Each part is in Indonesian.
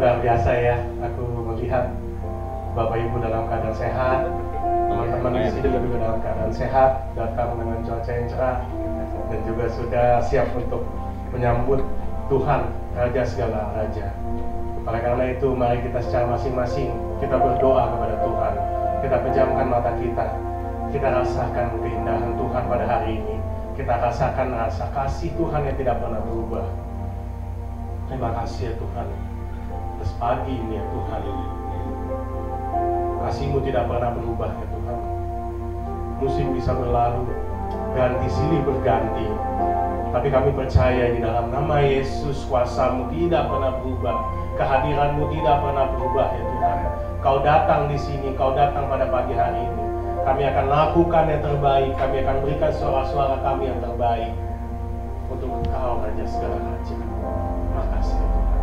luar biasa ya, aku melihat Bapak Ibu dalam keadaan sehat, teman-teman di sini juga dalam keadaan sehat, datang dengan cuaca yang cerah, dan juga sudah siap untuk menyambut Tuhan, Raja segala Raja. Oleh karena itu, mari kita secara masing-masing kita berdoa kepada Tuhan. Kita pejamkan mata kita rasakan keindahan Tuhan pada hari ini. Kita rasakan rasa kasih Tuhan yang tidak pernah berubah. Terima kasih ya Tuhan, atas pagi ini ya Tuhan. Kasih-Mu tidak pernah berubah ya Tuhan. Musim bisa berlalu, ganti silih berganti, tapi kami percaya di dalam nama Yesus, kuasa-Mu tidak pernah berubah, kehadiran-Mu tidak pernah berubah ya Tuhan. Kau datang di sini, Kau datang pada pagi hari ini. Kami akan lakukan yang terbaik, kami akan berikan suara-suara kami yang terbaik untuk Engkau Raja segala Raja. Terima kasih ya Tuhan.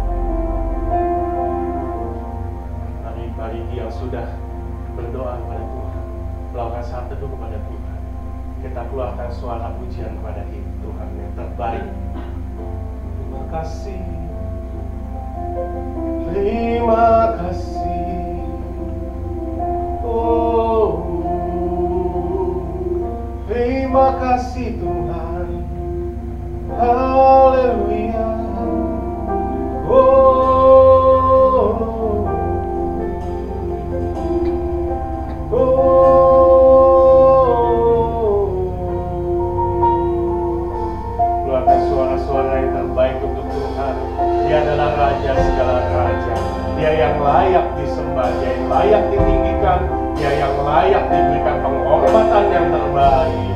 Mari yang sudah berdoa kepada Tuhan, melakukan saat teduh kepada Tuhan, kita keluarkan suara pujian kepada Tuhan yang terbaik. Terima kasih, terima kasih, oh terima kasih Tuhan, haleluya, oh keluarkan suara-suara yang terbaik untuk Tuhan. Dia adalah Raja segala Raja. Dia yang layak disembah, Dia yang layak ditinggikan, Dia yang layak diberikan penghormatan yang terbaik.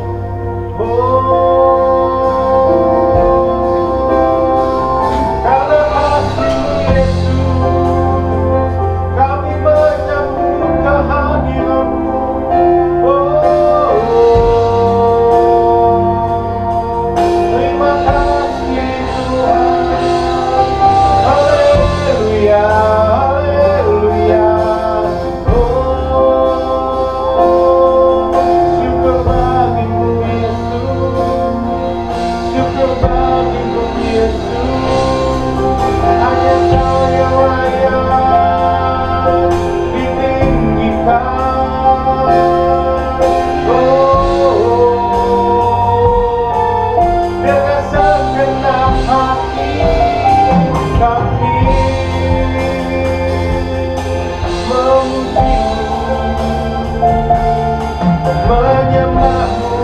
Karena kasih Yesus, kami menyambut kehadiran-Mu. Terima kasih Tuhan, haleluya, haleluya. Syukur bagimu Yesus, syukur bagimu Yesus. Hanya Kau yang layak ditinggikan. Dengan segenap hati kami memuji-Mu, menyembah-Mu.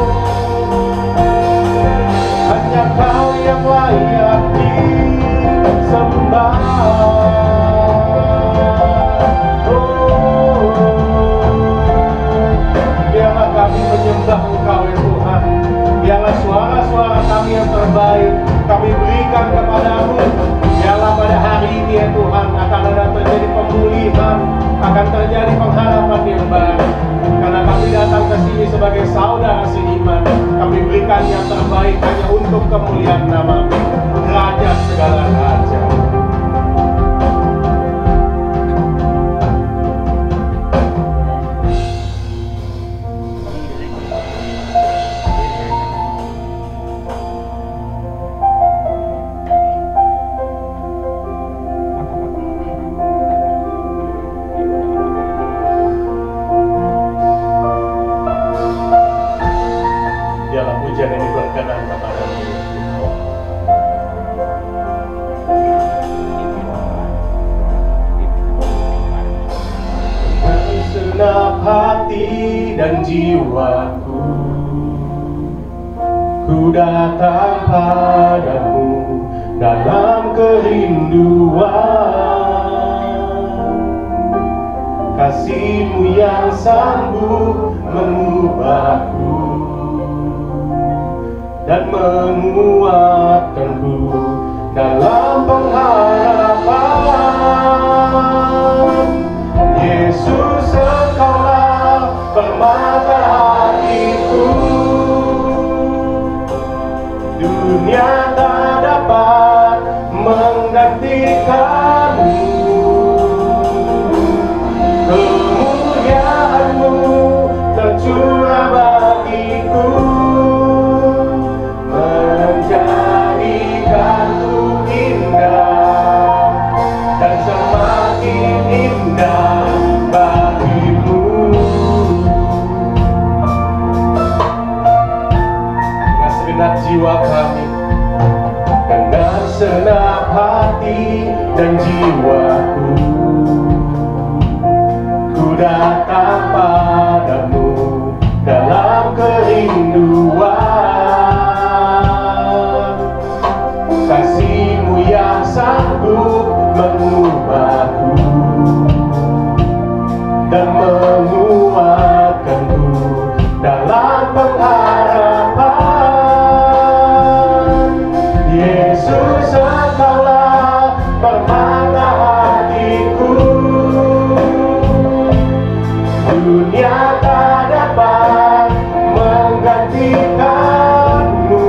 Hanya Kau yang layak disembah. Biarlah kami menyembah Engkau ya Tuhan. Biarlah suara-suara kami yang terbaik kami berikan kepadamu. Biarlah pada hari ini ya Tuhan akan ada terjadi pemulihan, akan terjadi pengharapan yang baru. Karena kami datang ke sini sebagai saudara seiman, kami berikan yang terbaik hanya untuk kemuliaan nama-Mu, Raja segala Raja. Biarlah pujian ini berkenan kepada-Mu. Segenap hati dan jiwaku, ku datang padamu dalam kerinduan. Kasih-Mu yang sanggup mengubahku dan menguatkanku dalam pengharapan. Yesus, Engkaulah permata hatiku. Dunia tak dapat menggantikan-Mu. Kemuliaan-Mu tercurah bagiku, menjadikanku indah. datang padamu dalam kerinduan. Kasih-Mu yang sanggup mengubahku dan menguatkanku dalam pengharapan. Yesus, Engkaulah permata hatiku. Dunia tak dapat menggantikanmu.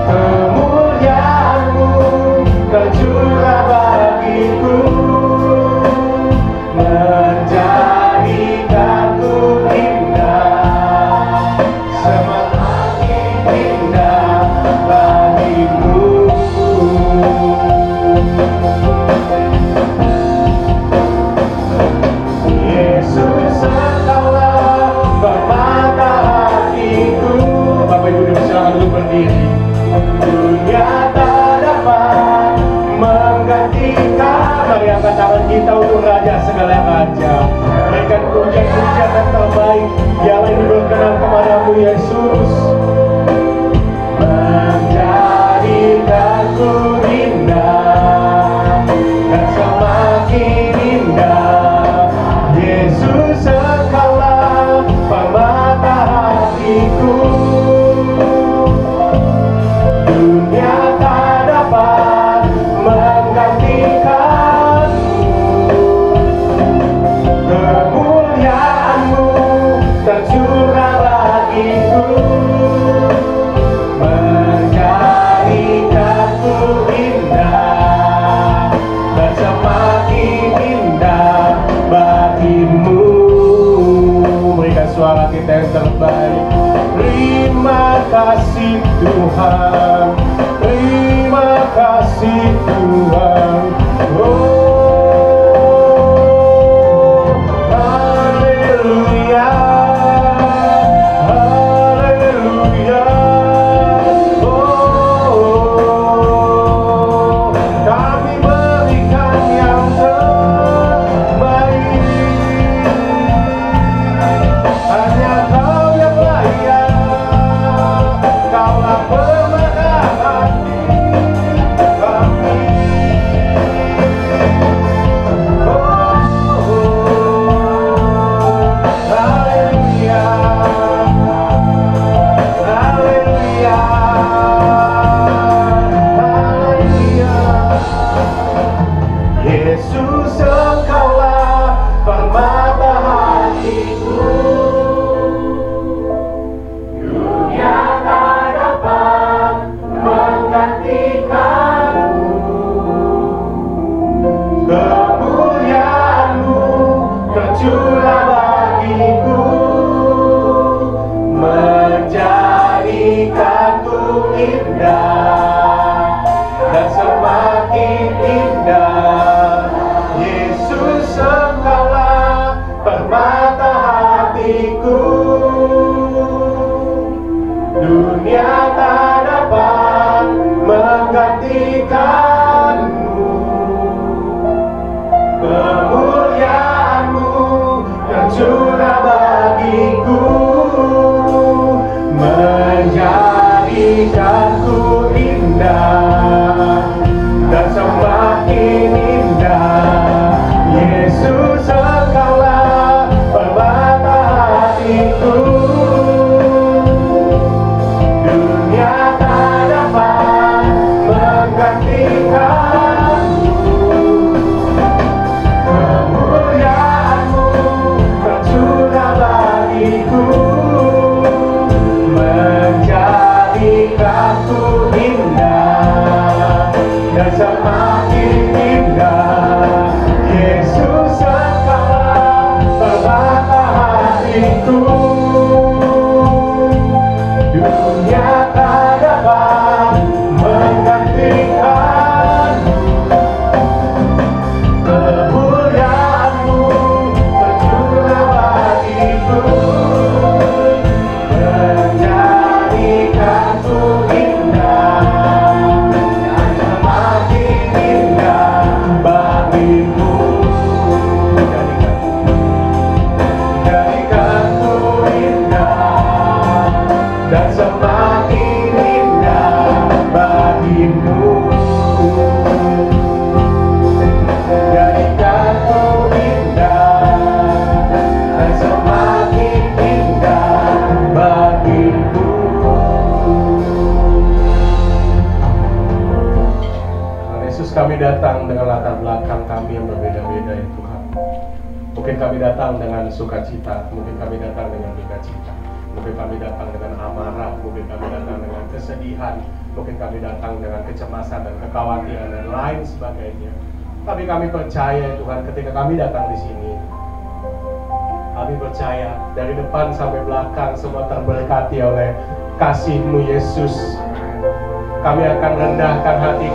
Kemuliaan-Mu tercurah bagiku, menjadikanku indah, semakin indah bagimu. Yesus, Engkaulah permata hatiku. Bapak Ibu silakan dulu berdiri. Dunia tak dapat menggantikan. Mari angkat tangan kita untuk Raja segala raja. Berikan pujian-pujian yang terbaik yang berkenan kepadamu, Yesus. Menjadikanku indah dan semakin indah. Yesus, Engkaulah permata hatiku. Dunia tak dapat menggantikanmu. Kemuliaan-Mu tercurah bagiku, menjadikanku indah dan semakin indah bagimu. Berikan suara kita yang terbaik. Terima kasih Tuhan, terima kasih Tuhan. Oh, haleluya, haleluya. Oh, kami berikan yang terbaik. Hanya Kau yang layak, Kaulah permata hati kami. Oh, haleluya, haleluya, haleluya. Yesus, Engkaulah permata hatiku. Dunia tak dapat menggantikanmu. Kemuliaan-Mu tercurah bagiku, menjadikanku indah dan semakin indah. Yesus, Engkaulah permata hatiku. Dunia tak dapat menggantikanmu. datang dengan latar belakang kami yang berbeda-beda ya Tuhan. Mungkin kami datang dengan sukacita, mungkin kami datang dengan dukacita, mungkin kami datang dengan amarah, mungkin kami datang dengan kesedihan, mungkin kami datang dengan kecemasan dan kekhawatiran dan lain sebagainya. Tapi kami percaya Tuhan, ketika kami datang di sini, kami percaya dari depan sampai belakang semua terberkati oleh kasih-Mu Yesus. Kami akan rendahkan hati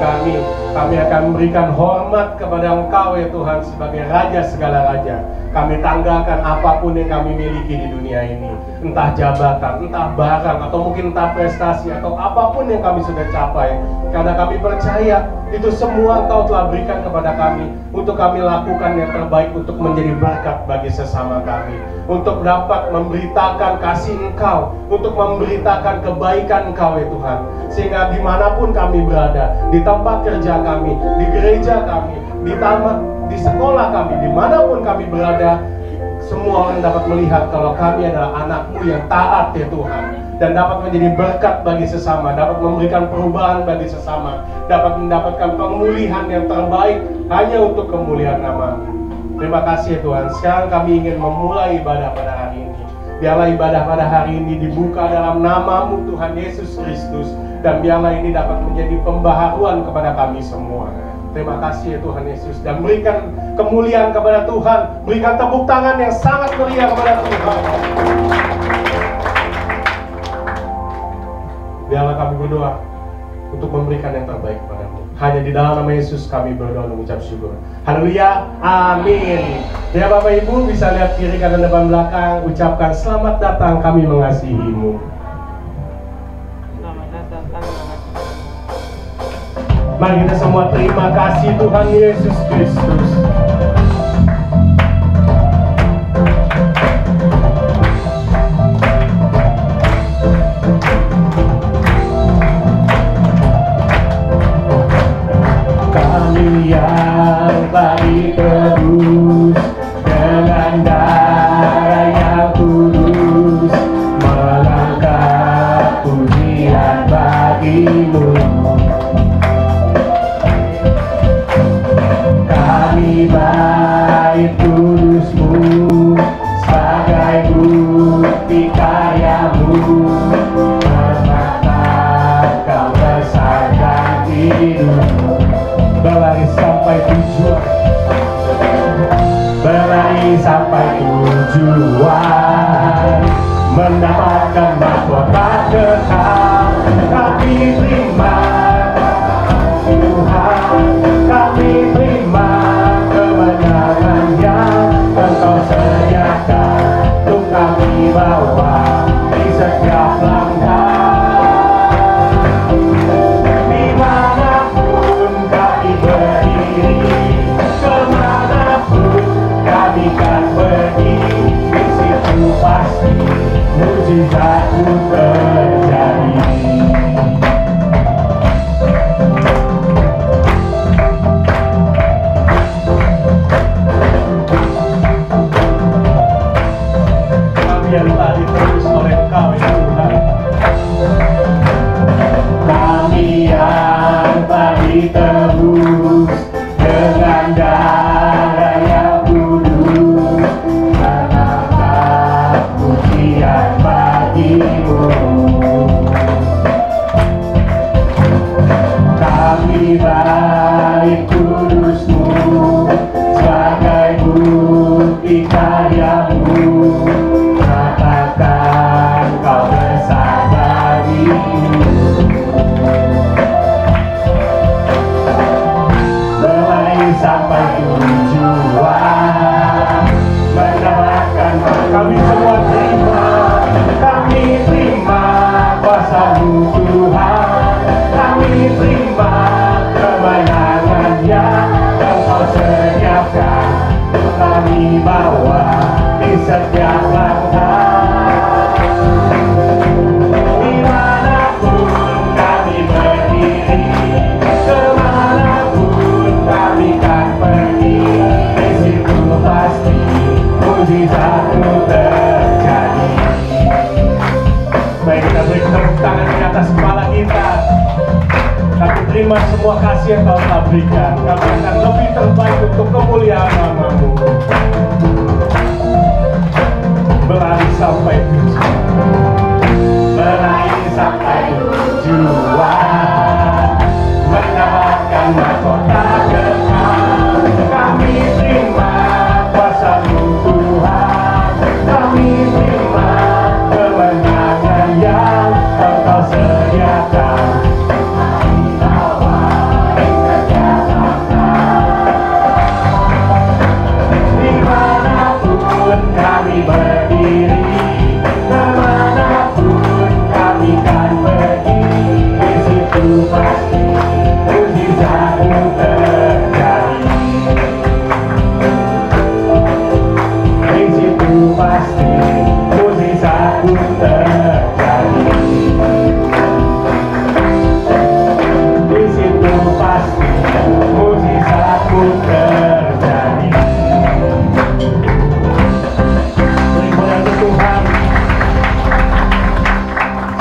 kami akan memberikan hormat kepada Engkau ya Tuhan sebagai Raja segala Raja. Kami tanggalkan apapun yang kami miliki di dunia ini, entah jabatan, entah barang, atau mungkin entah prestasi, atau apapun yang kami sudah capai. Karena kami percaya itu semua Engkau telah berikan kepada kami untuk kami lakukan yang terbaik untuk menjadi berkat bagi sesama kami, untuk dapat memberitakan kasih Engkau, untuk memberitakan kebaikan Engkau ya Tuhan. Sehingga dimanapun kami berada, di tempat kerja kami, di gereja kami, di taman, di sekolah kami, dimanapun kami berada, semua orang dapat melihat kalau kami adalah anak-Mu yang taat ya Tuhan, dan dapat menjadi berkat bagi sesama, dapat memberikan perubahan bagi sesama, dapat mendapatkan pemulihan yang terbaik hanya untuk kemuliaan nama-Mu. Terima kasih ya Tuhan. Sekarang kami ingin memulai ibadah pada hari ini. Biarlah ibadah pada hari ini dibuka dalam nama-Mu Tuhan Yesus Kristus, dan biarlah ini dapat menjadi pembaharuan kepada kami semua. Terima kasih ya Tuhan Yesus, dan berikan kemuliaan kepada Tuhan. Berikan tepuk tangan yang sangat meriah kepada Tuhan. Biarlah kami berdoa untuk memberikan yang terbaik kepada-Mu. Hanya di dalam nama Yesus kami berdoa dan mengucap syukur. Haleluya, amin. Ya Bapak Ibu bisa lihat kiri kanan depan belakang. Ucapkan selamat datang, kami mengasihi-Mu. Mari kita semua terima kasih Tuhan Yesus Kristus. Kami yang bagi tebus dengan darah yang kudus, melangkah pujian bagi-Mu. Baik kudus-Mu sebagai bukti karya-Mu, berkata Kau besarkan hidup. Berlari sampai tujuan, berlari sampai tujuan, mendapatkan mahkota kekal. Kami terima Tuhan, kami terima kemenangan yang Engkau sediakan untuk kami bawa di setiap langkah. Dimanapun kami berdiri, kemanapun kami kan pergi, di situ pasti mujizat-Mu terjadi. Yang telah ditebus oleh Engkau ya Tuhan. Kami yang telah ditebus dengan darah yang kudus, menangkap pujian bagi-Mu. Kami baik kudus-Mu sebagai bukti karya-Mu, katakan Kau besar bagi-Mu. Berlari sampai tujuan, mendapatkan kami semua terima. Kami terima kuasa-Mu Tuhan, kami terima kemenangan yang Engkau sediakan untuk kami bawa di setiap langkah. Dimanapun kami berdiri, kemanapun kami kan pergi, di situ pasti mujizat-Mu terjadi. Baik, kita beri tepuk tangan di atas kepala kita. Kami terima semua kasih yang Kau telah berikan. Kami akan lebih terbaik untuk kemuliaan nama-Mu. Berlari sampai tujuan, berlari sampai tujuan, mendapatkan mahkota kekal. Kami terima kuasa-Mu Tuhan, kami terima kemenangan yang Engkau sediakan. Dimanapun kami berdiri, kemanapun kami kan pergi, di situ pasti mujizat-Mu terjadi. Di situ pasti mujizat-Mu terjadi. Di situ pasti mujizat-Mu terjadi. Berikan untuk Tuhan.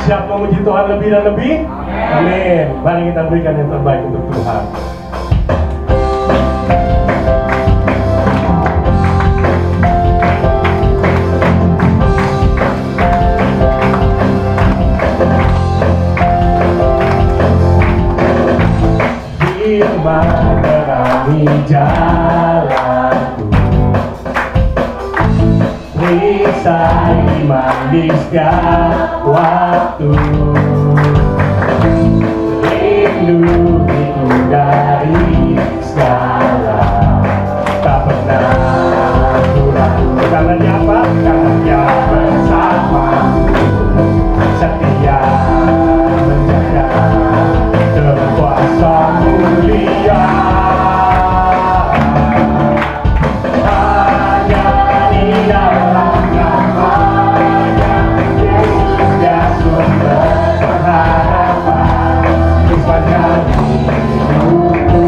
Siap memuji Tuhan lebih dan lebih? Amin. Mari kita berikan yang terbaik untuk Tuhan. Firman menerangi jalanku, perisai iman di setiap waktu, lindungiku dari segala, tak pernah kurang. Karena Dia apa? Karena Dia bersamaku, setia menjaga kuasa mulia. Hanya di dalam nama-Nya Yesus Dia sumber pengharapan. Sepanjang hidupku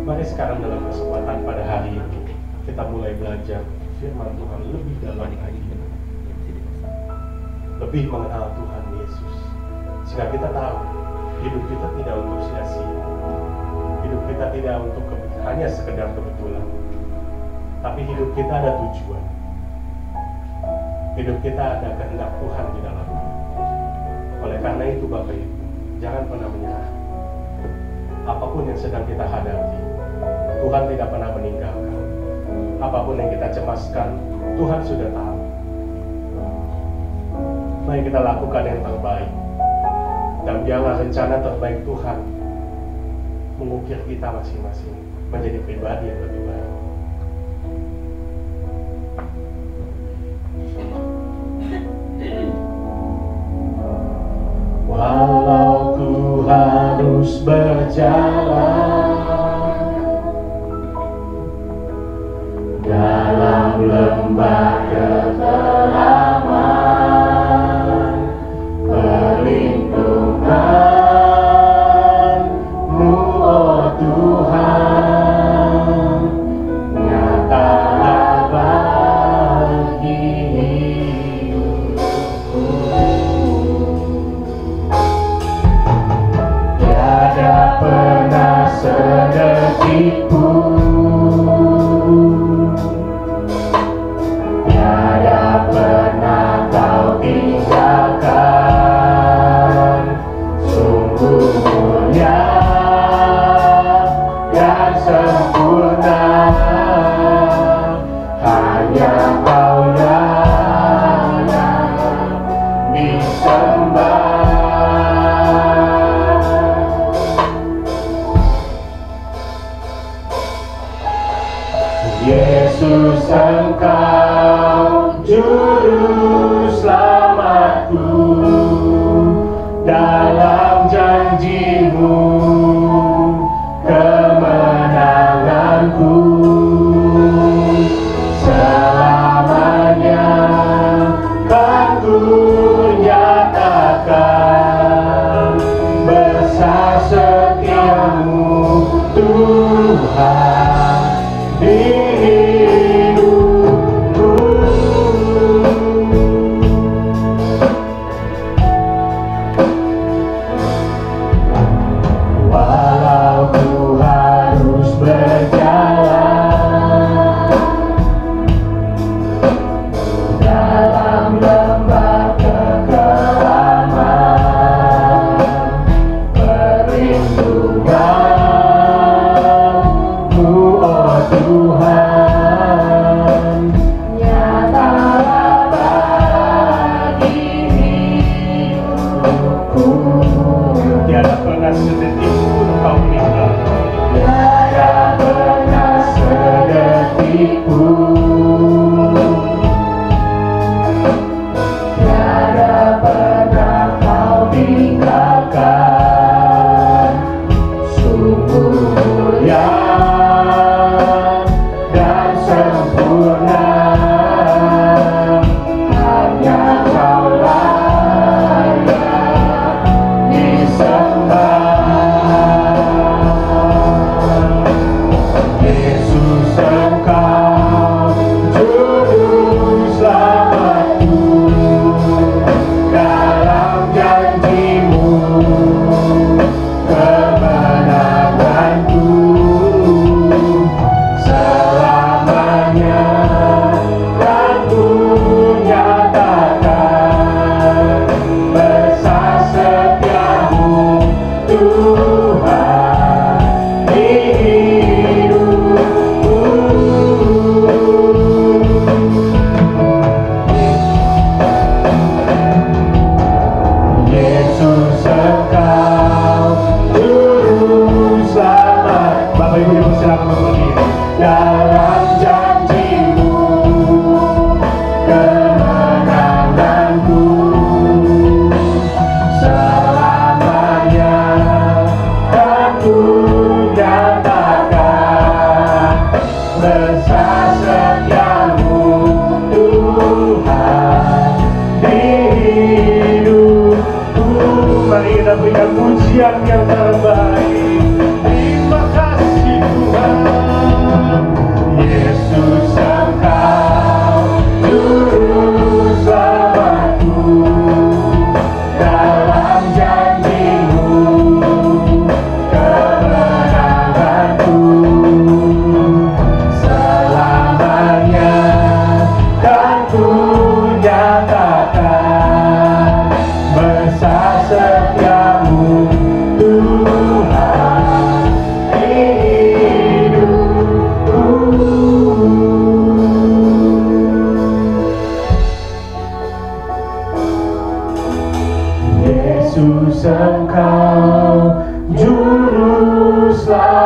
Mari sekarang dalam kesempatan pada hari ini kita mulai belajar firman Tuhan lebih dalam lagi, lebih mengenal Tuhan Yesus, sehingga kita tahu hidup kita tidak untuk sia-sia, hidup kita tidak untuk hanya sekedar kebetulan, tapi hidup kita ada tujuan, hidup kita ada kehendak Tuhan di dalamnya. Oleh karena itu Bapak Ibu, jangan pernah menyerah. Apapun yang sedang kita hadapi, Tuhan tidak pernah meninggalkan. Apapun yang kita cemaskan, Tuhan sudah tahu. Mari kita lakukan yang terbaik, dan biarlah rencana terbaik Tuhan mengukir kita masing-masing menjadi pribadi yang lebih baik. Walau ku harus berjalan dalam lembah kekelaman, perlindungan-Mu, oh Tuhan, nyatalah bagi hidupku. Tiada pernah sedetik pun, tiada pernah Kau tinggalkan. Sungguh mulia dan sempurna, hanya Kau yang disembah. Yesus, Engkau juru selamatku, dalam janji-Mu kemenanganku. Selamanya kan ku nyatakan besar setia-Mu, Tuhan, di hidupku. Walau ku harus berjalan dalam lembah kekelaman, perlindungan-Mu, oh Tuhan, nyatalah bagi hidupku. Tiada pernah sedetik pun Kau meninggalkan. Tiada pernah sedetik pun, tiada pernah Kau tinggalkan. Sungguh mulia dan sempurna, hanya Kau-lah yang disembah. Yesus, Engkau juru selamatku, dalam janji-Mu kemenanganku. Selamanya kan ku nyatakan besar setia-Mu, Tuhan, di hidupku. Yesus, Engkau juru selamat. Bapak Ibu yang silakan berdiri. Dalam janji-Mu kemenanganku. Selamanya kan ku nyatakan besar setia-Mu, Tuhan, di hidupku. Mari kita berikan pujian yang terbaik. Terima kasih Tuhan.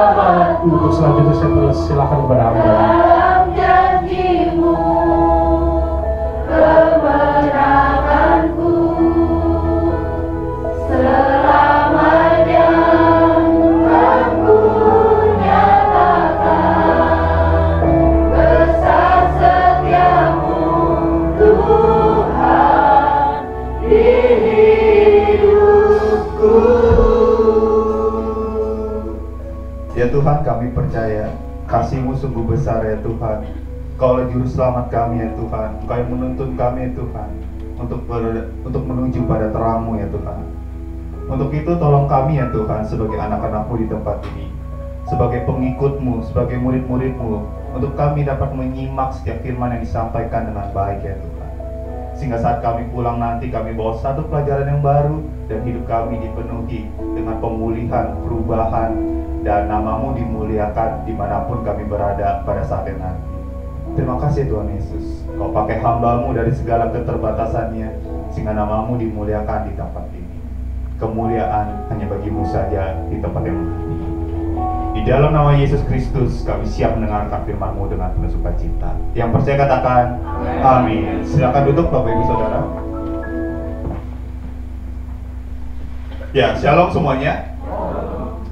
selamatku. Untuk selanjutnya saya persilakan kepada hamba. Dalam janjimu, kemenanganku selamanya aku nyatakan besar setiamu Tuhan di hidupku. Ya Tuhan, kami percaya kasih-Mu sungguh besar ya Tuhan. Kaulah juru selamat kami ya Tuhan. Engkau yang menuntun kami ya Tuhan untuk menuju pada terang-Mu ya Tuhan. Untuk itu tolong kami ya Tuhan sebagai anak-anak-Mu di tempat ini, sebagai pengikut-Mu, sebagai murid-murid-Mu, untuk kami dapat menyimak setiap firman yang disampaikan dengan baik ya Tuhan. Sehingga saat kami pulang nanti kami bawa satu pelajaran yang baru dan hidup kami dipenuhi dengan pemulihan, perubahan, dan nama-Mu dimuliakan dimanapun kami berada pada saat yang nanti. Terima kasih Tuhan Yesus, Kau pakai hamba-Mu dari segala keterbatasannya sehingga nama-Mu dimuliakan di tempat ini. Kemuliaan hanya bagi-Mu saja di tempat yang nanti. Di dalam nama Yesus Kristus kami siap mendengarkan firman-Mu dengan penuh sukacita. Yang percaya katakan amin. Silakan duduk Bapak Ibu Saudara. Ya, shalom semuanya.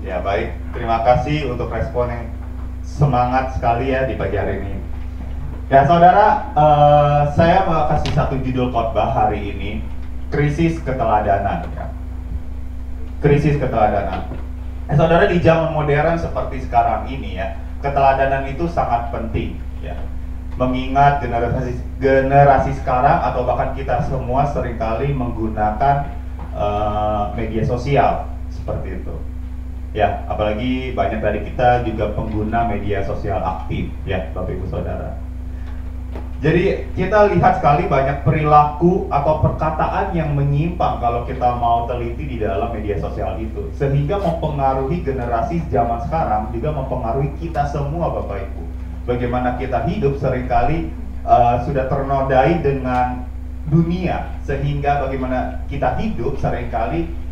Ya baik, terima kasih untuk respon yang semangat sekali ya di pagi hari ini. Ya saudara, saya mau kasih satu judul khotbah hari ini, krisis keteladanan. Ya. Krisis keteladanan. Saudara, di zaman modern seperti sekarang ini ya, keteladanan itu sangat penting. Ya. Mengingat generasi sekarang atau bahkan kita semua seringkali menggunakan media sosial seperti itu. Ya, apalagi banyak dari kita juga pengguna media sosial aktif, ya, Bapak Ibu Saudara. Jadi kita lihat sekali banyak perilaku atau perkataan yang menyimpang kalau kita mau teliti di dalam media sosial itu, sehingga mempengaruhi generasi zaman sekarang, juga mempengaruhi kita semua, Bapak Ibu. Bagaimana kita hidup seringkali sudah ternodai dengan dunia, sehingga bagaimana kita hidup seringkali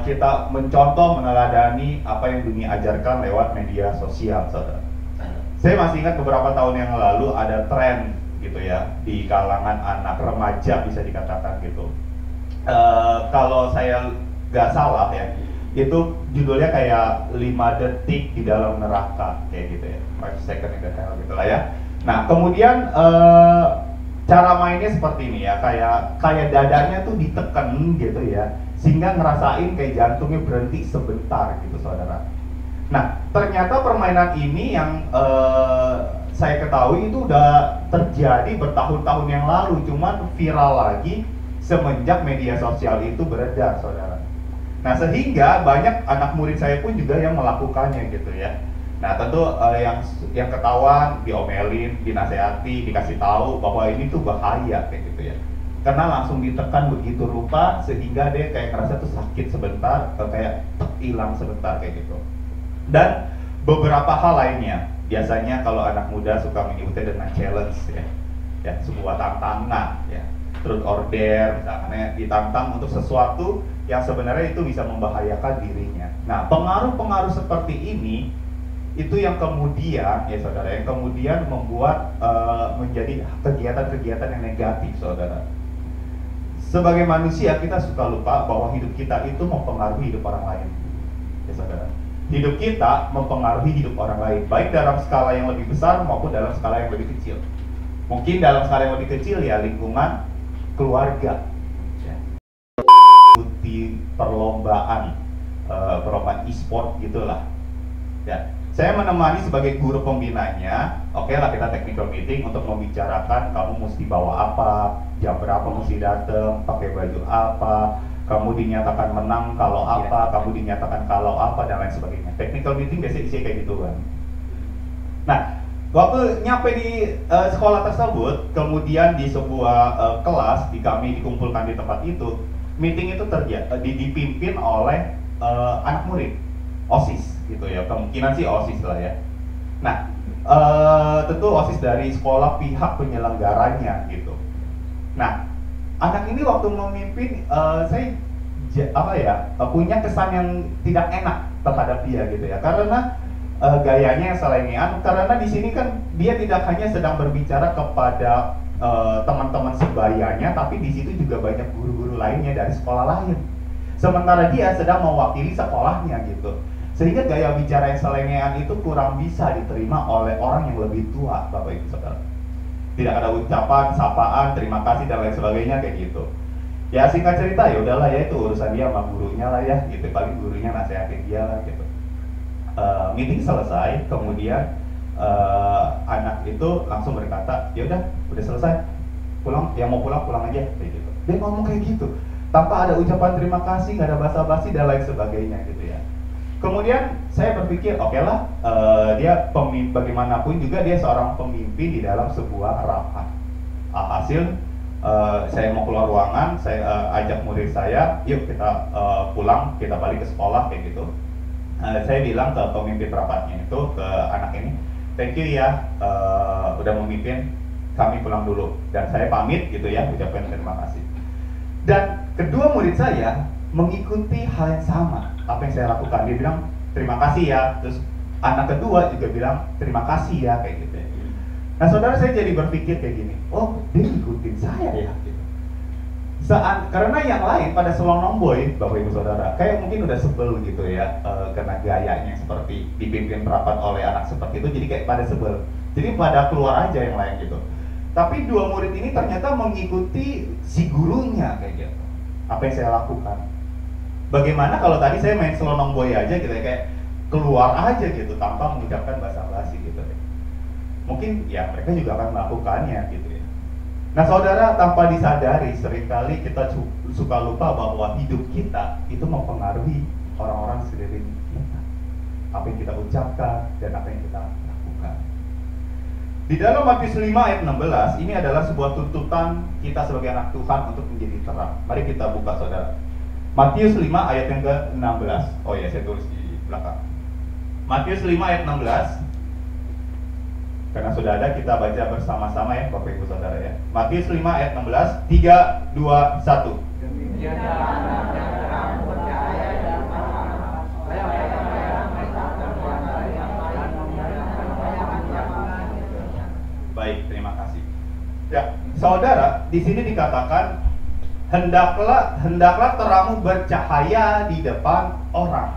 kita mencontoh, meneladani apa yang dunia ajarkan lewat media sosial, saudara. Saya masih ingat beberapa tahun yang lalu ada tren gitu ya di kalangan anak remaja, bisa dikatakan gitu. Kalau saya nggak salah ya, itu judulnya kayak 5 detik di dalam neraka kayak gitu ya, 5 second in the hell gitu lah ya. Nah kemudian cara mainnya seperti ini ya, kayak dadanya tuh ditekan gitu ya, sehingga ngerasain kayak jantungnya berhenti sebentar gitu saudara. Nah ternyata permainan ini yang saya ketahui itu udah terjadi bertahun-tahun yang lalu, cuman viral lagi semenjak media sosial itu beredar saudara. Nah sehingga banyak anak murid saya pun juga yang melakukannya gitu ya. Nah tentu yang ketahuan diomelin, dinasehati, dikasih tahu bahwa ini tuh bahaya kayak gitu ya. Karena langsung ditekan begitu rupa sehingga dia kayak ngerasa tuh sakit sebentar, kayak hilang sebentar kayak gitu. Dan beberapa hal lainnya, biasanya kalau anak muda suka menyebutnya dengan challenge ya, sebuah tantangan ya, truth or dare, misalnya ditantang untuk sesuatu yang sebenarnya itu bisa membahayakan dirinya. Nah pengaruh-pengaruh seperti ini itu yang kemudian ya saudara, yang kemudian membuat menjadi kegiatan-kegiatan yang negatif saudara. Sebagai manusia kita suka lupa bahwa hidup kita itu mempengaruhi hidup orang lain ya saudara. Hidup kita mempengaruhi hidup orang lain, baik dalam skala yang lebih besar maupun dalam skala yang lebih kecil. Mungkin dalam skala yang lebih kecil ya lingkungan keluarga ya. Ikuti perlombaan e-sport gitulah ya. Saya menemani sebagai guru pembinanya. Oke lah, kita technical meeting untuk membicarakan kamu mesti bawa apa, jam berapa mesti datang, pakai baju apa, kamu dinyatakan menang kalau apa, kamu dinyatakan kalau apa, dan lain sebagainya. Technical meeting biasanya isinya kayak gitu kan. Nah, waktu nyampe di sekolah tersebut, kemudian di sebuah kelas, kami dikumpulkan di tempat itu, meeting itu dipimpin oleh anak murid, OSIS gitu ya, kemungkinan sih OSIS lah ya. Nah, tentu OSIS dari sekolah pihak penyelenggaranya gitu. Nah, anak ini waktu memimpin, saya punya kesan yang tidak enak terhadap dia gitu ya, karena gayanya yang selengean, karena di sini kan dia tidak hanya sedang berbicara kepada teman-teman sebayanya, tapi di situ juga banyak guru-guru lainnya dari sekolah lain. Sementara dia sedang mewakili sekolahnya gitu. Sehingga gaya bicara yang selengean itu kurang bisa diterima oleh orang yang lebih tua, Bapak Ibu Saudara. Tidak ada ucapan, sapaan, terima kasih dan lain sebagainya kayak gitu. Ya singkat cerita ya udahlah ya, itu urusan dia sama gurunya lah ya gitu. Paling gurunya nasihatin dia lah gitu. Meeting selesai, kemudian anak itu langsung berkata, ya udah selesai, pulang, yang mau pulang pulang aja kayak gitu. Dia ngomong kayak gitu tanpa ada ucapan terima kasih, nggak ada basa-basi dan lain sebagainya gitu ya. Kemudian saya berpikir, oke lah, dia bagaimanapun juga dia seorang pemimpin di dalam sebuah rapat. Alhasil saya mau keluar ruangan, saya ajak murid saya, yuk kita pulang, kita balik ke sekolah kayak gitu. Saya bilang ke pemimpin rapatnya itu, ke anak ini, thank you ya, udah memimpin, kami pulang dulu. Dan saya pamit gitu ya, ucapkan terima kasih. Dan kedua murid saya mengikuti hal yang sama apa yang saya lakukan. Dia bilang terima kasih ya, terus anak kedua juga bilang terima kasih ya kayak gitu ya. Nah saudara, saya jadi berpikir kayak gini, oh dia ngikutin saya ya gitu. Karena yang lain pada selonongboy, Bapak Ibu Saudara, kayak mungkin udah sebel gitu ya, karena gayanya seperti dipimpin rapat oleh anak seperti itu, jadi kayak pada sebel, jadi pada keluar aja yang lain gitu. Tapi dua murid ini ternyata mengikuti si gurunya kayak gitu. Apa yang saya lakukan? Bagaimana kalau tadi saya main selonong boy aja gitu ya, kayak keluar aja gitu tanpa mengucapkan basa-basi gitu ya. Mungkin ya mereka juga akan melakukannya gitu ya. Nah saudara, tanpa disadari seringkali kita suka lupa bahwa hidup kita itu mempengaruhi orang-orang sekeliling kita. Apa yang kita ucapkan dan apa yang kita lakukan. Di dalam Matius 5 ayat 16, ini adalah sebuah tuntutan kita sebagai anak Tuhan untuk menjadi terang. Mari kita buka saudara. Matius 5 ayat yang ke-16. Oh ya, saya tulis di belakang. Matius 5 ayat 16. Karena sudah ada, kita baca bersama-sama ya Bapak Ibu Saudara ya. Matius 5 ayat 16, 3, 2, 1. Baik, terima kasih. Ya, saudara, di sini dikatakan hendaklah terangmu bercahaya di depan orang,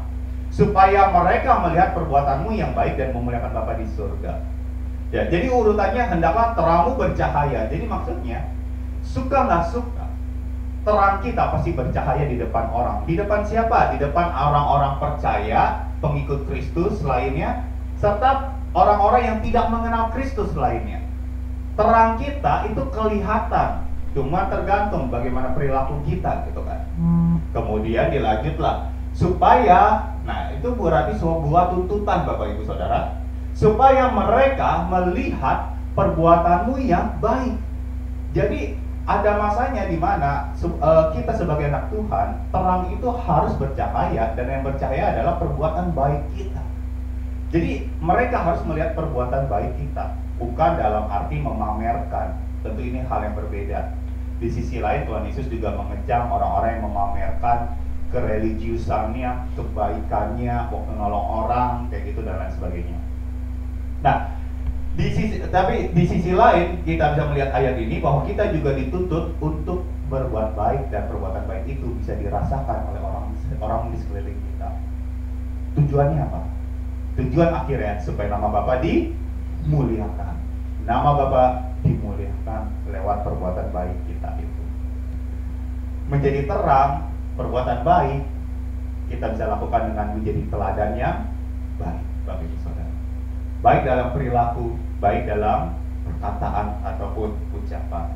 supaya mereka melihat perbuatanmu yang baik dan memuliakan Bapa di surga. Ya, jadi urutannya hendaklah terangmu bercahaya. Jadi maksudnya suka nggak suka, terang kita pasti bercahaya di depan orang. Di depan siapa? Di depan orang-orang percaya, pengikut Kristus lainnya, serta orang-orang yang tidak mengenal Kristus lainnya. Terang kita itu kelihatan, cuma tergantung bagaimana perilaku kita gitu kan. Kemudian dilanjutlah supaya, nah itu berarti sebuah tuntutan Bapak Ibu Saudara, supaya mereka melihat perbuatanmu yang baik. Jadi ada masanya di mana kita sebagai anak Tuhan, terang itu harus bercahaya, dan yang bercahaya adalah perbuatan baik kita. Jadi mereka harus melihat perbuatan baik kita, bukan dalam arti memamerkan. Tentu ini hal yang berbeda. Di sisi lain Tuhan Yesus juga mengecam orang-orang yang memamerkan kereligiusannya, kebaikannya, menolong orang kayak gitu dan lain sebagainya. Nah, tapi di sisi lain kita bisa melihat ayat ini bahwa kita juga dituntut untuk berbuat baik, dan perbuatan baik itu bisa dirasakan oleh orang di sekeliling kita. Tujuannya apa? Tujuan akhirnya supaya nama Bapa dimuliakan. Nama Bapa dimuliakan lewat perbuatan baik kita itu. Menjadi terang, perbuatan baik kita bisa lakukan dengan menjadi teladan yang baik, Bapak Ibu Saudara. Baik dalam perilaku, baik dalam perkataan ataupun ucapan.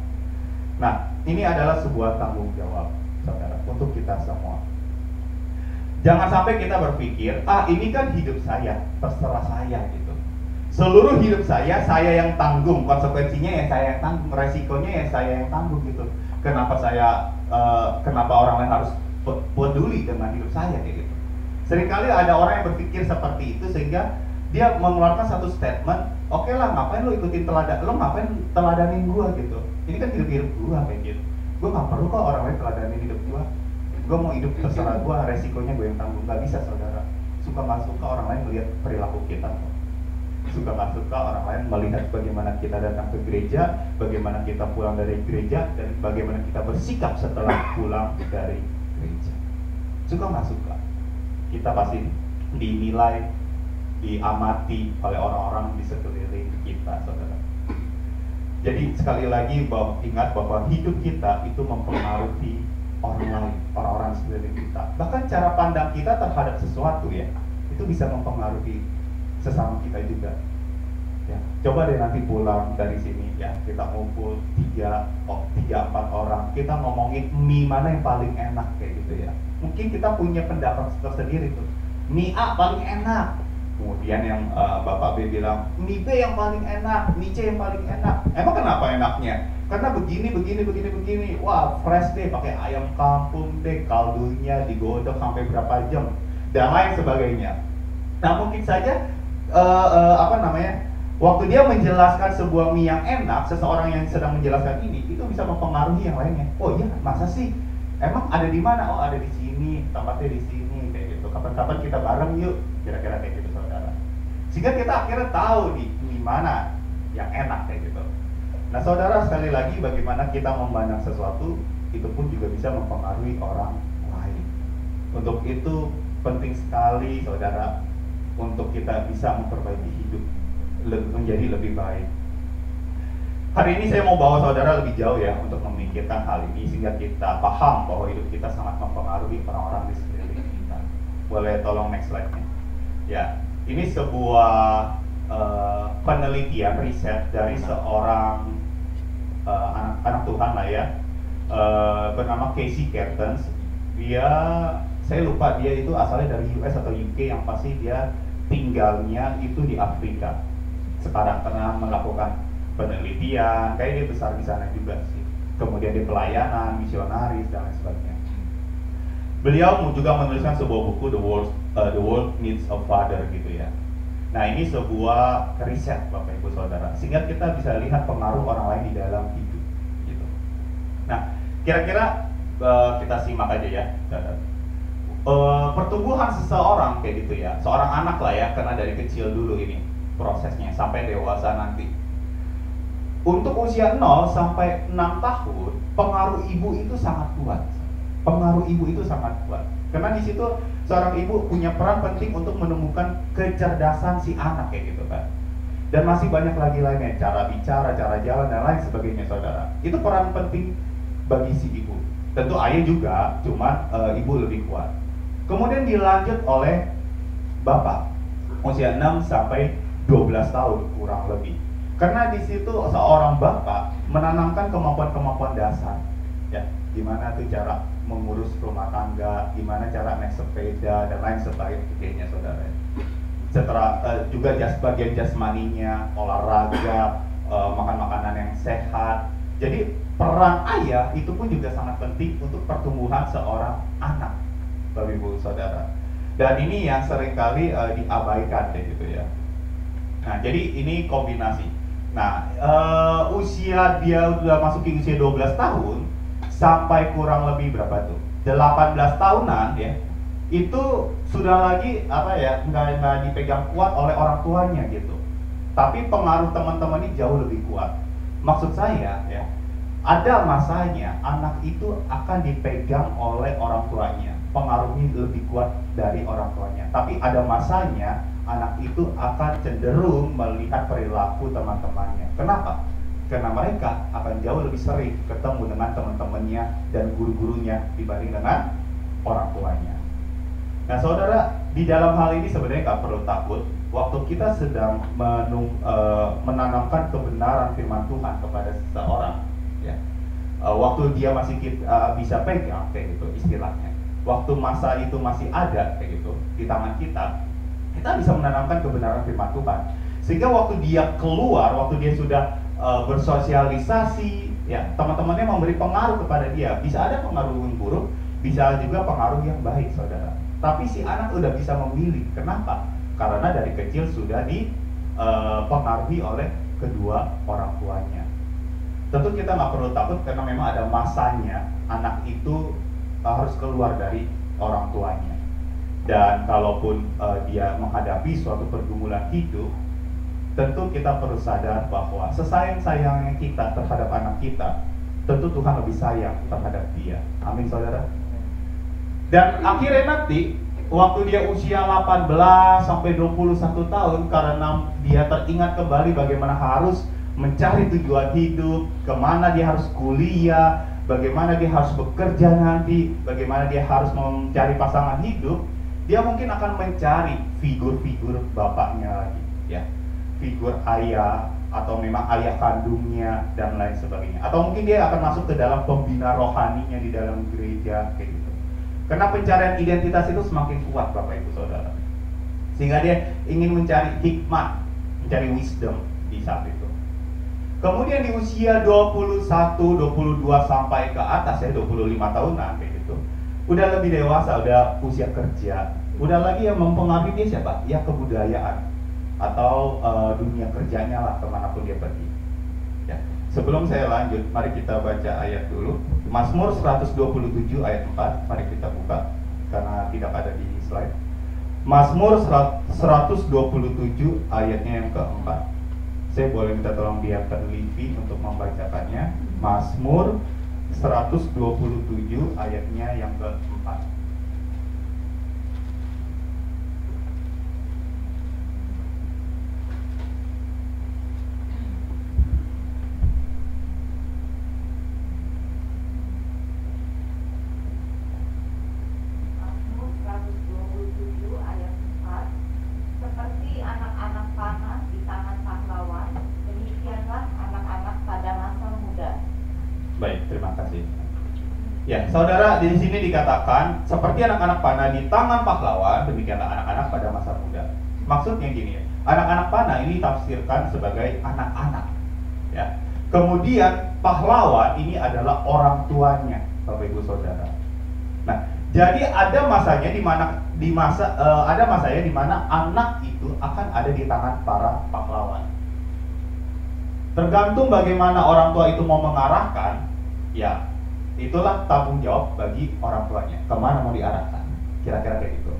Nah, ini adalah sebuah tanggung jawab, saudara, untuk kita semua. Jangan sampai kita berpikir, ini kan hidup saya, terserah saya gitu. Seluruh hidup saya yang tanggung, konsekuensinya ya saya yang tanggung, resikonya ya saya yang tanggung gitu. Kenapa orang lain harus peduli dengan hidup saya kayak gitu. Seringkali ada orang yang berpikir seperti itu sehingga dia mengeluarkan satu statement, oke lah, ngapain lo ikutin teladan, lo ngapain teladanin gua gitu. Ini kan hidup gua kayak gitu. Gua nggak perlu kok orang lain teladanin hidup gua. Gua mau hidup terserah gua, resikonya gua yang tanggung. Nggak bisa saudara. suka nggak suka orang lain melihat perilaku kita, suka nggak suka orang lain melihat bagaimana kita datang ke gereja, bagaimana kita pulang dari gereja, dan bagaimana kita bersikap setelah pulang dari gereja. Suka nggak suka, kita pasti dinilai, diamati oleh orang-orang di sekeliling kita, saudara. Jadi sekali lagi ingat bahwa hidup kita itu mempengaruhi orang lain, orang-orang sekeliling kita. Bahkan cara pandang kita terhadap sesuatu ya, itu bisa mempengaruhi sesama kita juga. Ya, coba deh nanti pulang dari sini ya, kita ngumpul 3-4 orang, kita ngomongin mie mana yang paling enak kayak gitu ya. Mungkin kita punya pendapat tersendiri tuh. Mie A paling enak. Kemudian yang Bapak B bilang, mie B yang paling enak, mie C yang paling enak. Emang kenapa enaknya? Karena begini. Wah, fresh deh, pakai ayam kampung deh, kaldunya digodok sampai berapa jam, dan lain sebagainya. Nah, mungkin saja waktu dia menjelaskan sebuah mie yang enak, seseorang yang sedang menjelaskan ini, itu bisa mempengaruhi yang lainnya. Oh iya, masa sih? Emang ada di mana? Oh, ada di sini, tempatnya di sini, kayak gitu. Kapan-kapan kita bareng yuk, kira-kira kayak gitu, saudara. Sehingga kita akhirnya tahu di mana yang enak kayak gitu. Nah, saudara, sekali lagi bagaimana kita memandang sesuatu itu pun juga bisa mempengaruhi orang lain. Untuk itu penting sekali, saudara, untuk kita bisa memperbaiki hidup menjadi lebih baik. Hari ini saya mau bawa saudara lebih jauh ya untuk memikirkan hal ini sehingga kita paham bahwa hidup kita sangat mempengaruhi orang-orang di sekeliling kita. Boleh tolong next slide-nya. Ya, ini sebuah penelitian riset dari seorang anak Tuhan lah ya, bernama Casey Kertens. Saya lupa dia itu asalnya dari US atau UK, yang pasti dia tinggalnya itu di Afrika. Sekarang pernah melakukan penelitian, kayak dia besar di sana juga sih. Kemudian dia pelayanan, misionaris dan lain sebagainya. Beliau juga menuliskan sebuah buku The World Needs a Father gitu ya. Nah, ini sebuah riset Bapak Ibu Saudara, sehingga kita bisa lihat pengaruh orang lain di dalam hidup gitu. Nah, kira-kira kita simak aja ya. Pertumbuhan seseorang kayak gitu ya, seorang anak lah ya, karena dari kecil dulu ini prosesnya sampai dewasa nanti. Untuk usia 0 sampai 6 tahun, pengaruh ibu itu sangat kuat. Pengaruh ibu itu sangat kuat. Karena di situ seorang ibu punya peran penting untuk menemukan kecerdasan si anak kayak gitu kan. Dan masih banyak lagi lainnya, cara bicara, cara jalan dan lain sebagainya, saudara. Itu peran penting bagi si ibu. Tentu ayah juga, cuman ibu lebih kuat. Kemudian dilanjut oleh bapak, usia 6 sampai 12 tahun kurang lebih. Karena di situ seorang bapak menanamkan kemampuan-kemampuan dasar. Ya, gimana tuh cara mengurus rumah tangga, gimana cara naik sepeda dan lain sebagainya, saudara. Setelah juga bagian jasmaninya, olahraga, makan makanan yang sehat. Jadi peran ayah itu pun juga sangat penting untuk pertumbuhan seorang anak, Bapak Ibu Saudara. Dan ini yang seringkali diabaikan kayak gitu ya. Nah, jadi ini kombinasi. Nah, usia dia udah masuki usia 12 tahun sampai kurang lebih berapa tuh? 18 tahunan ya. Itu sudah lagi nggak dipegang kuat oleh orang tuanya gitu. Tapi pengaruh teman-teman ini jauh lebih kuat. Maksud saya ya, ada masanya anak itu akan dipegang oleh orang tuanya. Pengaruhnya lebih kuat dari orang tuanya. Tapi ada masanya anak itu akan cenderung melihat perilaku teman-temannya. Kenapa? Karena mereka akan jauh lebih sering ketemu dengan teman-temannya dan guru-gurunya dibanding dengan orang tuanya. Nah, saudara, di dalam hal ini sebenarnya nggak perlu takut. Waktu kita sedang menanamkan kebenaran firman Tuhan kepada seseorang, ya, waktu dia masih bisa pegang kayak gitu istilahnya. Waktu masa itu masih ada kayak gitu di tangan kita bisa menanamkan kebenaran firman Tuhan. Sehingga waktu dia keluar, waktu dia sudah bersosialisasi, ya, teman-temannya memberi pengaruh kepada dia. Bisa ada pengaruh yang buruk, bisa juga pengaruh yang baik, saudara. Tapi si anak udah bisa memilih. Kenapa? Karena dari kecil sudah dipengaruhi oleh kedua orang tuanya. Tentu kita nggak perlu takut karena memang ada masanya anak itu harus keluar dari orang tuanya. Dan kalaupun dia menghadapi suatu pergumulan hidup, tentu kita perlu sadar bahwa sesayang-sayangnya kita terhadap anak kita, tentu Tuhan lebih sayang terhadap dia. Amin, saudara. Dan akhirnya nanti, waktu dia usia 18 sampai 21 tahun, karena dia teringat kembali bagaimana harus mencari tujuan hidup, kemana dia harus kuliah, bagaimana dia harus bekerja nanti, bagaimana dia harus mencari pasangan hidup, dia mungkin akan mencari figur-figur bapaknya lagi, ya, figur ayah, atau memang ayah kandungnya, dan lain sebagainya. Atau mungkin dia akan masuk ke dalam pembina rohaninya di dalam gereja, kayak gitu. Karena pencarian identitas itu semakin kuat, Bapak Ibu Saudara. Sehingga dia ingin mencari hikmat, mencari wisdom di saat itu. Kemudian di usia 21, 22 sampai ke atas ya, 25 tahunan kayak gitu. Udah lebih dewasa, udah usia kerja. Udah lagi yang mempengaruhi dia siapa? Ya kebudayaan atau dunia kerjanya lah, kemanapun dia pergi. Ya. Sebelum saya lanjut, mari kita baca ayat dulu. Mazmur 127 ayat 4, mari kita buka karena tidak ada di slide. Mazmur 127 ayatnya yang keempat. Saya boleh minta tolong biarkan Livi untuk membacakannya. Mazmur 127 ayatnya yang keempat. Mazmur 127 ayat 4. Seperti anak-anak panah di tangan pahlawan, demikianlah anak-anak pada masa muda. Baik, terima kasih. Ya, saudara, di sini dikatakan seperti anak-anak panah di tangan pahlawan, demikianlah anak-anak pada masa muda. Maksudnya gini ya, anak-anak panah ini ditafsirkan sebagai anak-anak. Ya. Kemudian pahlawan ini adalah orang tuanya, Bapak Ibu Saudara. Nah, jadi ada masanya ada masanya di mana anak itu akan ada di tangan para pahlawan. Tergantung bagaimana orang tua itu mau mengarahkan, ya itulah tanggung jawab bagi orang tuanya, kemana mau diarahkan, kira-kira kayak gitu.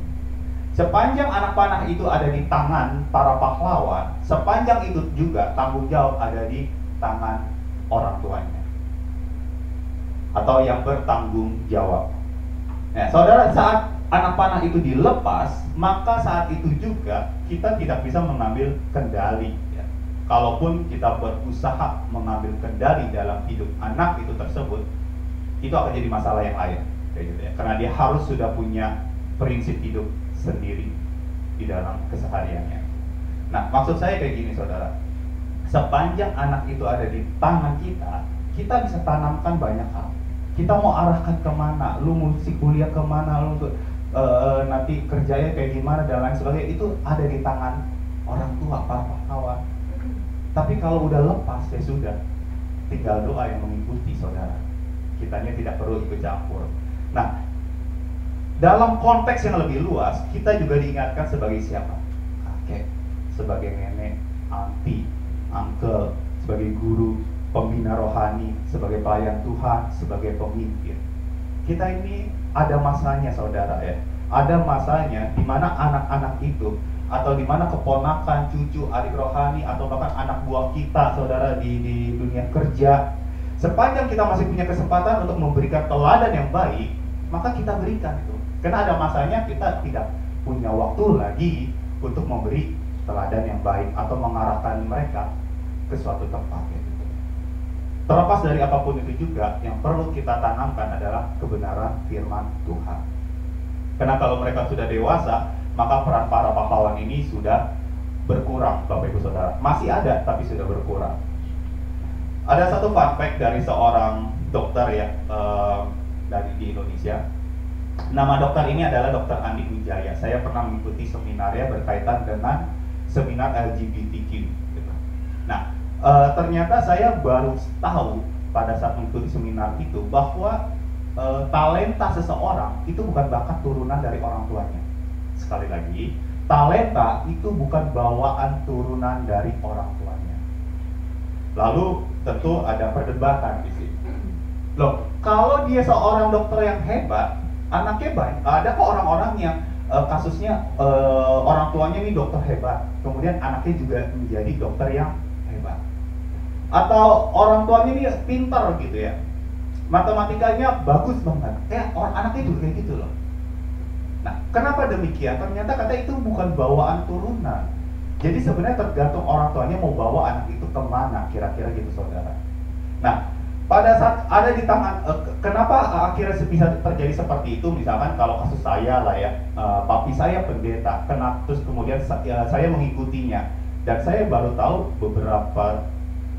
Sepanjang anak panah itu ada di tangan para pahlawan, sepanjang itu juga tanggung jawab ada di tangan orang tuanya atau yang bertanggung jawab. Nah, saudara, saat anak panah itu dilepas, maka saat itu juga kita tidak bisa mengambil kendali. Ya. Kalaupun kita berusaha mengambil kendali dalam hidup anak itu tersebut, itu akan jadi masalah yang lain, kayak gitu ya. Karena dia harus sudah punya prinsip hidup sendiri di dalam kesehariannya. Nah, maksud saya kayak gini, saudara. Sepanjang anak itu ada di tangan kita, kita bisa tanamkan banyak hal. Kita mau arahkan kemana, lu mesti kuliah kemana, lu untuk nanti kerjanya kayak gimana dan lain sebagainya, itu ada di tangan orang tua, para pahlawan. Tapi kalau udah lepas, ya sudah, tinggal doa yang mengikuti, saudara. Kitanya tidak perlu ikut campur. Nah, dalam konteks yang lebih luas, kita juga diingatkan sebagai siapa? Kakek, sebagai nenek, auntie, uncle, sebagai guru, pembina rohani, sebagai pelayan Tuhan, sebagai pemimpin. Kita ini ada masanya, saudara ya. Ada masanya di mana anak-anak itu atau di mana keponakan, cucu, adik rohani atau bahkan anak buah kita, saudara, di dunia kerja, sepanjang kita masih punya kesempatan untuk memberikan teladan yang baik, maka kita berikan itu. Karena ada masanya kita tidak punya waktu lagi untuk memberi teladan yang baik atau mengarahkan mereka ke suatu tempat. Gitu. Terlepas dari apapun itu juga, yang perlu kita tanamkan adalah kebenaran firman Tuhan. Karena kalau mereka sudah dewasa, maka peran para pahlawan ini sudah berkurang, Bapak Ibu Saudara. Masih ada, tapi sudah berkurang. Ada satu fun fact dari seorang dokter ya, dari di Indonesia. Nama dokter ini adalah Dr. Andi Wijaya. Saya pernah mengikuti seminarnya berkaitan dengan seminar LGBTQ. Gitu. Nah, ternyata saya baru tahu pada saat mengikuti seminar itu bahwa talenta seseorang itu bukan bakat turunan dari orang tuanya. Sekali lagi, talenta itu bukan bawaan turunan dari orang tuanya. Lalu tentu ada perdebatan di sini. Loh, kalau dia seorang dokter yang hebat, anaknya banyak, ada kok orang-orang yang kasusnya orang tuanya ini dokter hebat, kemudian anaknya juga menjadi dokter yang hebat. Atau orang tuanya ini pintar gitu ya, matematikanya bagus banget, anaknya juga kayak gitu loh. Nah, kenapa demikian? Ternyata kata itu bukan bawaan turunan. Jadi sebenarnya tergantung orang tuanya mau bawa anak itu kemana, kira-kira gitu saudara. Nah, pada saat ada di tangan, kenapa akhirnya bisa terjadi seperti itu? Misalkan kalau kasus saya lah ya, papi saya pendeta, terus kemudian saya mengikutinya, dan saya baru tahu beberapa,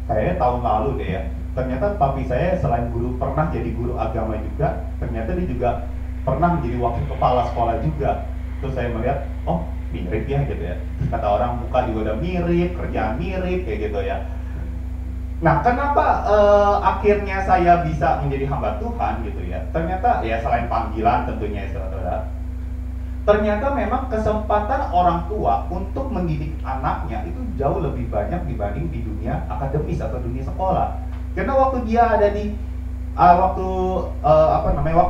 kayaknya tahun lalu deh ya, ternyata papi saya selain guru, pernah jadi guru agama juga, ternyata dia juga pernah menjadi wakil kepala sekolah juga. Terus saya melihat, oh mirip ya gitu ya, kata orang muka juga udah mirip, kerjaan mirip kayak gitu ya. Nah, kenapa akhirnya saya bisa menjadi hamba Tuhan gitu ya? Ternyata ya selain panggilan tentunya ya saudara, ternyata memang kesempatan orang tua untuk mendidik anaknya itu jauh lebih banyak dibanding di dunia akademis atau dunia sekolah. Karena waktu dia ada di waktu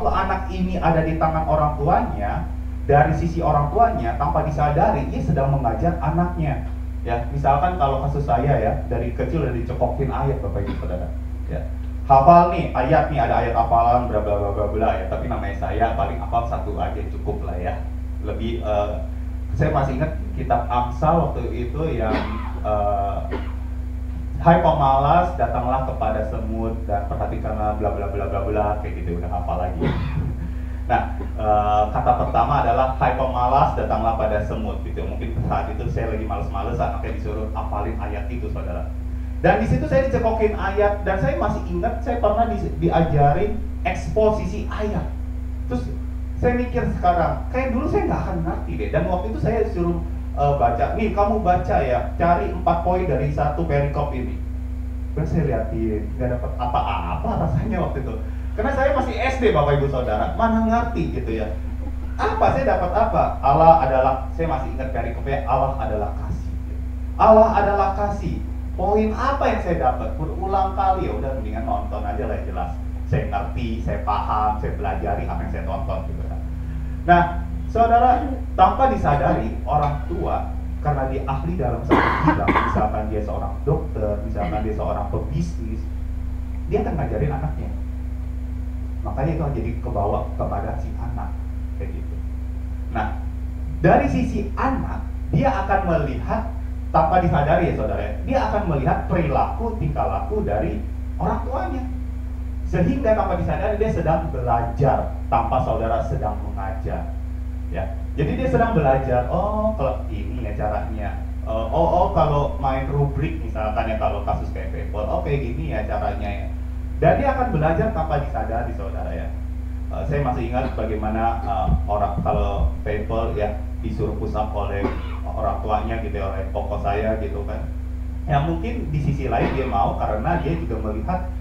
anak ini ada di tangan orang tuanya, dari sisi orang tuanya tanpa disadari dia sedang mengajar anaknya. Ya, misalkan kalau kasus saya ya, dari kecil udah dicekokin ayat Bapak Ibu Saudara. Ya. Hafal nih, ayat nih, ada ayat hafalan bla bla bla bla bla ya, tapi namanya saya paling hafal satu aja cukup lah ya. Lebih saya masih ingat kitab Amsal waktu itu yang hai pemalas, datanglah kepada semut dan perhatikanlah bla bla bla bla bla kayak gitu, udah hafal lagi. Nah, kata pertama adalah hai pemalas, datanglah pada semut gitu. Mungkin saat itu saya lagi males-malesan, makanya disuruh hafalin ayat itu saudara. Dan di situ saya dicekokin ayat, dan saya masih ingat saya pernah diajarin eksposisi ayat. Terus saya mikir sekarang, kayak dulu saya nggak akan ngerti deh. Dan waktu itu saya disuruh baca, nih kamu baca ya, cari 4 poin dari satu perikop ini. Terus saya liatin, nggak dapat apa-apa rasanya waktu itu. Karena saya masih SD Bapak Ibu Saudara, mana ngerti gitu ya. Apa, saya dapat apa? Allah adalah, saya masih ingat perikopnya, Allah adalah kasih. Allah adalah kasih. Poin apa yang saya dapat? Berulang kali, ya udah mendingan nonton aja lah jelas. Saya ngerti, saya paham, saya pelajari apa yang saya tonton gitu kan. Nah, saudara, tanpa disadari orang tua, karena dia ahli dalam satu bidang, misalkan dia seorang dokter, misalkan dia seorang pebisnis, dia akan ngajarin anaknya. Makanya itu jadi kebawa kepada si anak kayak gitu. Nah, dari sisi anak, dia akan melihat tanpa disadari ya saudara, dia akan melihat perilaku tingkah laku dari orang tuanya, sehingga tanpa disadari dia sedang belajar tanpa saudara sedang mengajar. Ya, jadi dia sedang belajar. Oh, kalau ini ya caranya. Kalau main rubrik misalkan ya, kalau kasus kayak PayPal, oke gini ya caranya ya. Dan dia akan belajar tanpa disadari saudara ya. Saya masih ingat bagaimana orang kalau PayPal ya disuruh push up oleh orang tuanya gitu ya, oleh koko saya gitu kan. Ya mungkin di sisi lain dia mau karena dia juga melihat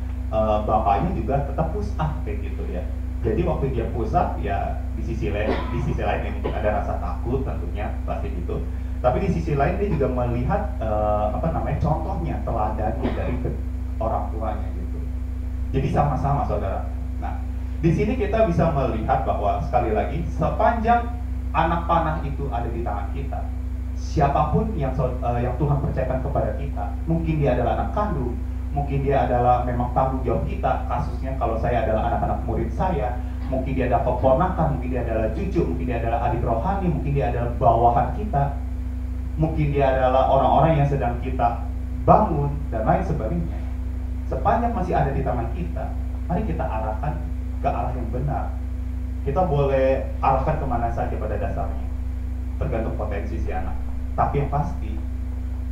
bapaknya juga tetap push up kayak gitu ya. Jadi waktu dia push up ya di sisi lain ya mungkin ada rasa takut tentunya pasti gitu. Tapi di sisi lain dia juga melihat contohnya, teladannya dari orang tuanya gitu. Jadi sama-sama saudara. Nah, di sini kita bisa melihat bahwa sekali lagi sepanjang anak panah itu ada di tangan kita, siapapun yang Tuhan percayakan kepada kita, mungkin dia adalah anak kandung, mungkin dia adalah memang tanggung jawab kita. Kasusnya kalau saya adalah anak-anak murid saya, mungkin dia adalah keponakan, mungkin dia adalah cucu, mungkin dia adalah adik rohani, mungkin dia adalah bawahan kita, mungkin dia adalah orang-orang yang sedang kita bangun dan lain sebagainya. Sepanjang masih ada di tangan kita, mari kita arahkan ke arah yang benar. Kita boleh arahkan kemana saja pada dasarnya, tergantung potensi si anak. Tapi yang pasti,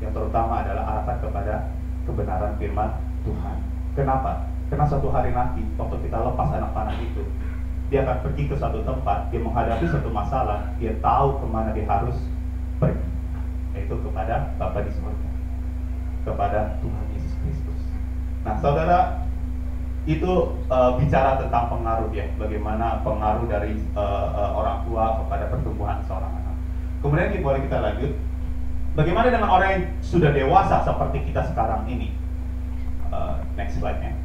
yang terutama adalah arahkan kepada kebenaran firman Tuhan. Kenapa? Karena suatu hari nanti, waktu kita lepas anak panah itu, dia akan pergi ke suatu tempat, dia menghadapi suatu masalah, dia tahu kemana dia harus pergi, yaitu kepada Bapa di surga, kepada Tuhan Yesus Kristus. Nah, saudara, itu bicara tentang pengaruh ya, bagaimana pengaruh dari orang tua kepada pertumbuhan seorang anak. Kemudian boleh kita lanjut, bagaimana dengan orang yang sudah dewasa seperti kita sekarang ini? Next slide-nya.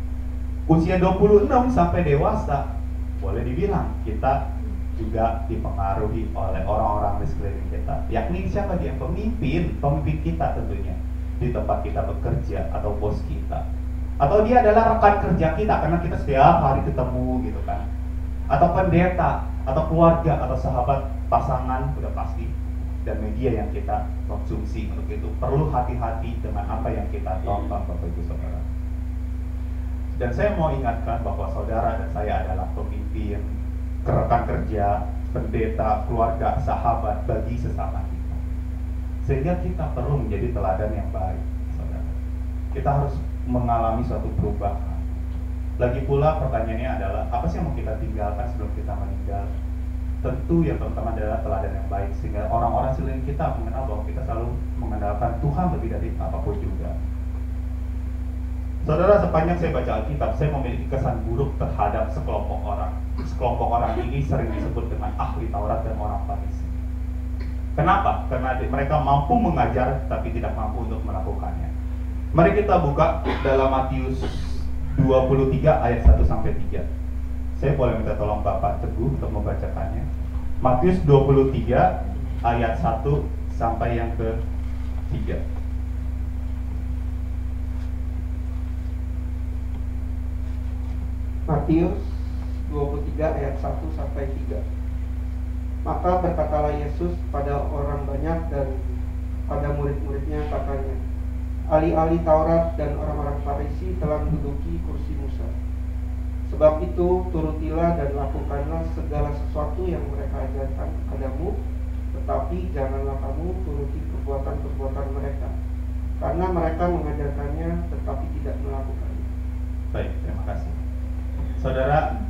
Usia 26 sampai dewasa, boleh dibilang kita juga dipengaruhi oleh orang-orang di sekeliling kita. Yakni siapa dia? Pemimpin kita tentunya di tempat kita bekerja atau bos kita. Atau dia adalah rekan kerja kita karena kita setiap hari ketemu gitu kan. Atau pendeta, atau keluarga, atau sahabat, pasangan, udah pasti. Dan media yang kita konsumsi. Untuk itu perlu hati-hati dengan apa yang kita tonton, Bapak Ibu Saudara. Dan saya mau ingatkan bahwa saudara dan saya adalah pemimpin, rekan kerja, pendeta, keluarga, sahabat bagi sesama kita. Sehingga kita perlu menjadi teladan yang baik, saudara. Kita harus mengalami suatu perubahan. Lagi pula pertanyaannya adalah, apa sih yang mau kita tinggalkan sebelum kita meninggal? Tentu yang pertama adalah teladan yang baik, sehingga orang-orang sekeliling kita mengenal bahwa kita selalu mengandalkan Tuhan lebih dari apapun juga. Saudara, sepanjang saya baca Alkitab, saya memiliki kesan buruk terhadap sekelompok orang. Sekelompok orang ini sering disebut dengan ahli Taurat dan orang Farisi. Kenapa? Karena mereka mampu mengajar tapi tidak mampu untuk melakukannya. Mari kita buka dalam Matius 23 ayat 1-3. Saya boleh minta tolong Bapak Teguh untuk membacakannya. Matius 23 ayat 1 sampai yang ke-3. Matius 23 ayat 1 sampai 3. Maka berkatalah Yesus pada orang banyak dan pada murid-muridnya, katanya, ahli-ahli Taurat dan orang-orang Farisi telah menduduki kursi Musa. Sebab itu turutilah dan lakukanlah segala sesuatu yang mereka ajarkan kepadamu, tetapi janganlah kamu turuti perbuatan-perbuatan mereka, karena mereka mengajarkannya tetapi tidak melakukannya. Baik, terima kasih. Saudara,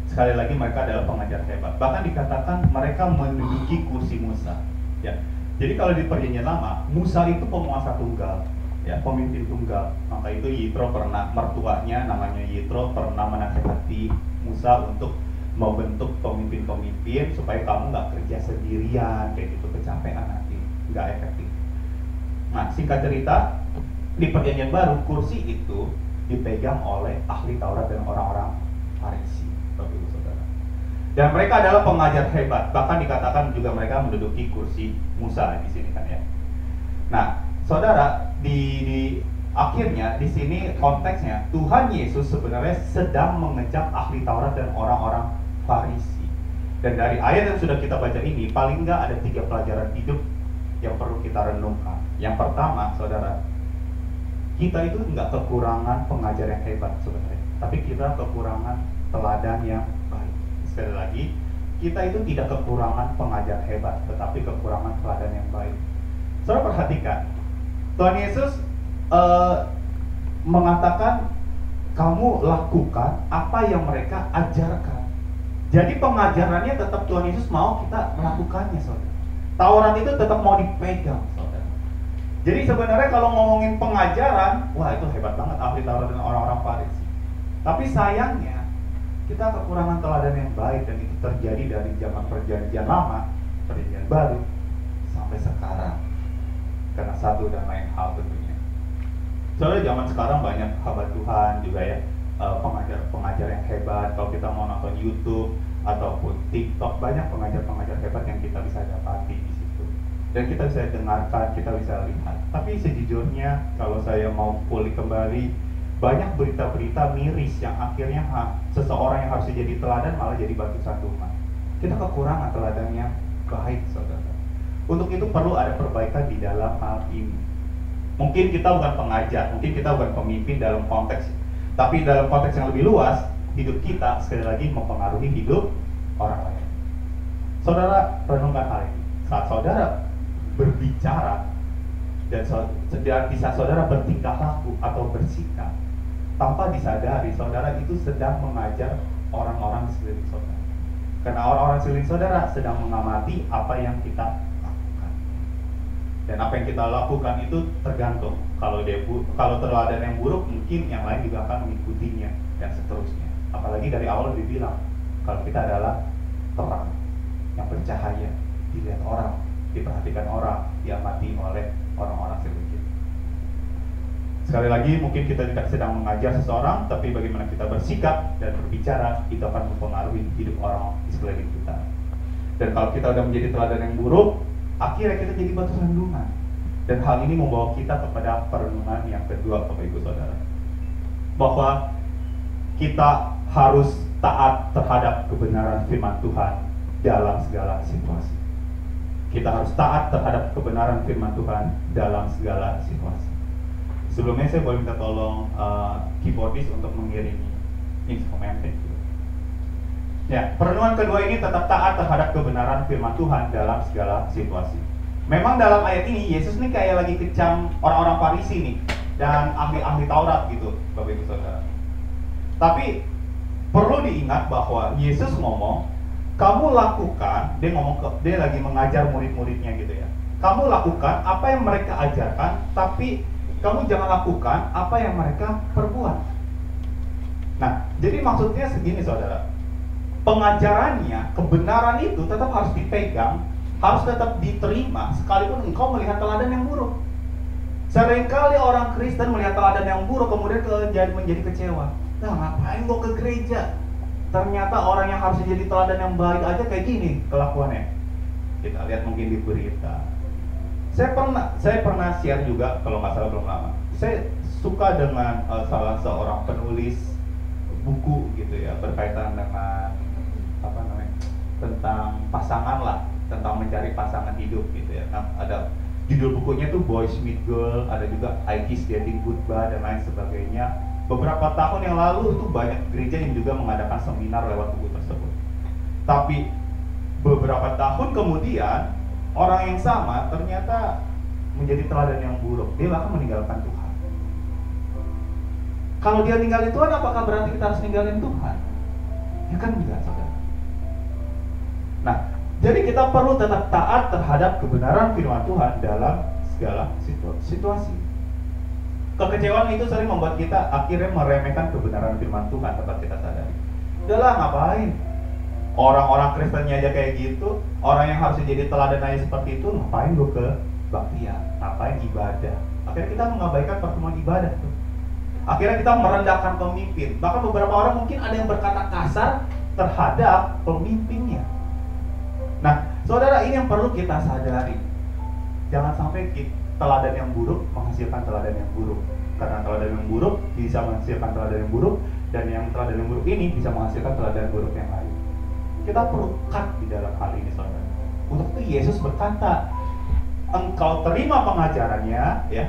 sekali lagi mereka adalah pengajar hebat. Bahkan dikatakan mereka menduduki kursi Musa. Ya, jadi kalau di Perjanjian Lama, Musa itu penguasa tunggal, ya, pemimpin tunggal. Maka itu Yitro pernah, mertuanya namanya Yitro, pernah menasihati Musa untuk membentuk pemimpin-pemimpin supaya kamu nggak kerja sendirian kayak gitu, kecapean nanti, nggak efektif. Nah, singkat cerita, di Perjanjian Baru kursi itu dipegang oleh ahli Taurat dan orang-orang Farisi, Bapak Ibu Saudara. Dan mereka adalah pengajar hebat, bahkan dikatakan juga mereka menduduki kursi Musa di sini kan ya. Nah, saudara, di akhirnya di sini konteksnya Tuhan Yesus sebenarnya sedang mengejak ahli Taurat dan orang-orang Farisi. Dan dari ayat yang sudah kita baca ini, paling nggak ada 3 pelajaran hidup yang perlu kita renungkan. Yang pertama, saudara, kita itu nggak kekurangan pengajar yang hebat sebenarnya, tapi kita kekurangan teladan yang baik. Sekali lagi, kita itu tidak kekurangan pengajar hebat, tetapi kekurangan teladan yang baik. Saudara perhatikan, Tuhan Yesus mengatakan, kamu lakukan apa yang mereka ajarkan. Jadi pengajarannya tetap Tuhan Yesus mau kita melakukannya, saudara. Taurat itu tetap mau dipegang, saudara. Jadi sebenarnya kalau ngomongin pengajaran, wah itu hebat banget ahli Taurat dan orang-orang Farisi. Tapi sayangnya kita kekurangan teladan yang baik, dan itu terjadi dari zaman Perjanjian Lama, Perjanjian Baru sampai sekarang. Karena satu dan lain hal tentunya. Soalnya zaman sekarang banyak hamba Tuhan juga ya, pengajar yang hebat. Kalau kita mau nonton YouTube ataupun TikTok, banyak pengajar-pengajar hebat yang kita bisa dapati di situ. Dan kita bisa dengarkan, kita bisa lihat. Tapi sejujurnya kalau saya mau pulih kembali, banyak berita-berita miris yang akhirnya seseorang yang harusnya jadi teladan malah jadi batu sandungan. Kita kekurangan teladan yang baik, saudara. Untuk itu perlu ada perbaikan di dalam hal ini. Mungkin kita bukan pengajar, mungkin kita bukan pemimpin dalam konteks, tapi dalam konteks yang lebih luas, hidup kita sekali lagi mempengaruhi hidup orang lain. Saudara, renungkan hal ini. Saat saudara berbicara dan bisa saudara bertingkah laku atau bersikap, tanpa disadari saudara itu sedang mengajar orang-orang di sekeliling saudara. Karena orang-orang sekeliling saudara sedang mengamati apa yang kita lakukan. Dan apa yang kita lakukan itu tergantung. Kalau teladan yang buruk, mungkin yang lain juga akan mengikutinya dan seterusnya. Apalagi dari awal dibilang kalau kita adalah terang yang bercahaya, dilihat orang, diperhatikan orang, diamati oleh orang-orang sekeliling kita. Sekali lagi, mungkin kita tidak sedang mengajar seseorang, tapi bagaimana kita bersikap dan berbicara itu akan mempengaruhi hidup orang di sekeliling kita. Dan kalau kita udah menjadi teladan yang buruk, akhirnya kita jadi batu sandungan. Dan hal ini membawa kita kepada perenungan yang kedua, Bapak Ibu Saudara, bahwa kita harus taat terhadap kebenaran firman Tuhan dalam segala situasi. Kita harus taat terhadap kebenaran firman Tuhan dalam segala situasi. Sebelumnya saya boleh minta tolong keyboardis untuk mengiringi instrumen itu. Ya, perenungan kedua ini tetap taat terhadap kebenaran firman Tuhan dalam segala situasi. Memang dalam ayat ini Yesus nih kayak lagi kecam orang-orang Farisi nih dan ahli-ahli Taurat gitu, Bapak Ibu Saudara. Tapi perlu diingat bahwa Yesus ngomong, kamu lakukan, dia lagi mengajar murid-muridnya gitu ya. Kamu lakukan apa yang mereka ajarkan, tapi kamu jangan lakukan apa yang mereka perbuat. Nah, jadi maksudnya segini Saudara. Pengajarannya, kebenaran itu tetap harus dipegang, harus tetap diterima, sekalipun engkau melihat teladan yang buruk. Seringkali orang Kristen melihat teladan yang buruk, kemudian menjadi kecewa. Nah, ngapain gua ke gereja? Ternyata orang yang harus jadi teladan yang baik aja kayak gini kelakuannya. Kita lihat mungkin di berita. Saya pernah share juga, kalau nggak salah belum lama. Saya suka dengan salah seorang penulis buku gitu ya, berkaitan dengan tentang pasangan lah, tentang mencari pasangan hidup gitu ya. Nah, ada judul bukunya tuh Boys Meet Girl, ada juga I Kiss Getting Goodbye dan lain sebagainya. Beberapa tahun yang lalu itu banyak gereja yang juga mengadakan seminar lewat buku tersebut. Tapi beberapa tahun kemudian orang yang sama ternyata menjadi teladan yang buruk. Dia bahkan meninggalkan Tuhan. Kalau dia ninggalin Tuhan, apakah berarti kita harus ninggalin Tuhan? Ya kan enggak, Saudara. Nah, jadi kita perlu tetap taat terhadap kebenaran firman Tuhan dalam segala situasi. Kekecewaan itu sering membuat kita akhirnya meremehkan kebenaran firman Tuhan tanpa kita sadari. Udahlah, ngapain? Orang-orang Kristennya aja kayak gitu, orang yang harusnya jadi teladan aja seperti itu, ngapain gue ke baktian? Ngapain ibadah? Akhirnya kita mengabaikan pertemuan ibadah tuh. Akhirnya kita merendahkan pemimpin. Bahkan beberapa orang mungkin ada yang berkata kasar terhadap pemimpinnya. Nah, saudara, ini yang perlu kita sadari. Jangan sampai teladan yang buruk menghasilkan teladan yang buruk. Karena teladan yang buruk bisa menghasilkan teladan yang buruk, dan yang teladan yang buruk ini bisa menghasilkan teladan buruk yang lain. Kita perlu cut di dalam hal ini, saudara. Untuk itu Yesus berkata, engkau terima pengajarannya, ya,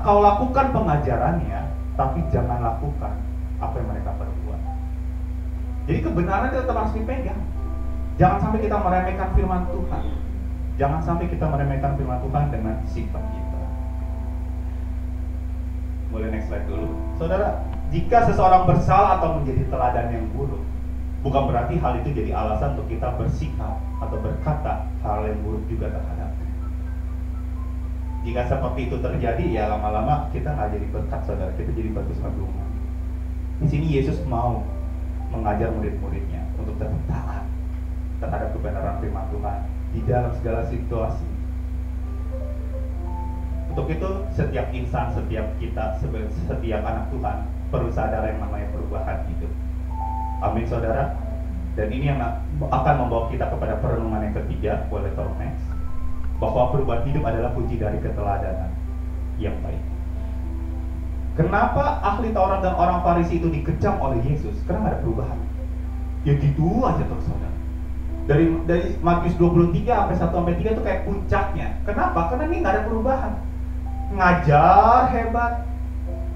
kau lakukan pengajarannya, tapi jangan lakukan apa yang mereka perbuat. Jadi kebenaran itu tetap harus dipegang. Jangan sampai kita meremehkan firman Tuhan. Jangan sampai kita meremehkan firman Tuhan dengan sifat kita. Boleh next slide dulu. Saudara, jika seseorang bersalah atau menjadi teladan yang buruk, bukan berarti hal itu jadi alasan untuk kita bersikap atau berkata hal yang buruk juga terhadapnya. Jika seperti itu terjadi, ya lama-lama kita nggak jadi berkat, saudara. Kita jadi batu sandungan. Di sini Yesus mau mengajar murid-muridnya untuk tetap taat terhadap kebenaran firman Tuhan di dalam segala situasi. Untuk itu, setiap insan, setiap kita, setiap anak Tuhan perlu sadar yang namanya perubahan hidup. Amin, saudara. Dan ini yang akan membawa kita kepada perenungan yang ketiga. Boleh tolong next. Bahwa perubahan hidup adalah kunci dari keteladanan yang baik. Kenapa ahli Taurat dan orang Farisi itu dikecam oleh Yesus? Karena nggak ada perubahan. Ya gitu aja terus, saudara. Dari Matius 23 sampai 1-3 itu kayak puncaknya. Kenapa? Karena ini nggak ada perubahan. Ngajar hebat,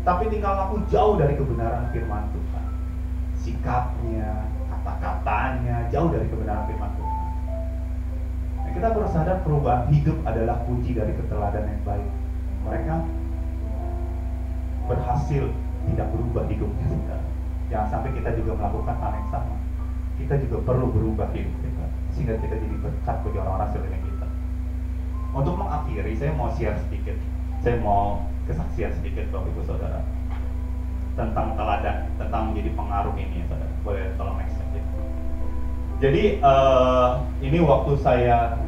tapi tinggal ngaku jauh dari kebenaran firman Tuhan. Sikapnya, kata-katanya jauh dari kebenaran firman Tuhan. Nah, kita perlu sadar perubahan hidup adalah kunci dari keteladanan yang baik. Mereka berhasil tidak berubah hidupnya, saudara. Jangan sampai kita juga melakukan hal yang sama. Kita juga perlu berubah hidup kita, sehingga kita jadi berkat bagi orang-orang sekeliling kita. Untuk mengakhiri, saya mau share sedikit. Saya mau kesaksian sedikit, Bapak Ibu Saudara, tentang teladan, tentang menjadi pengaruh ini, ya, saudara. Boleh tolong next slide. Jadi ini waktu saya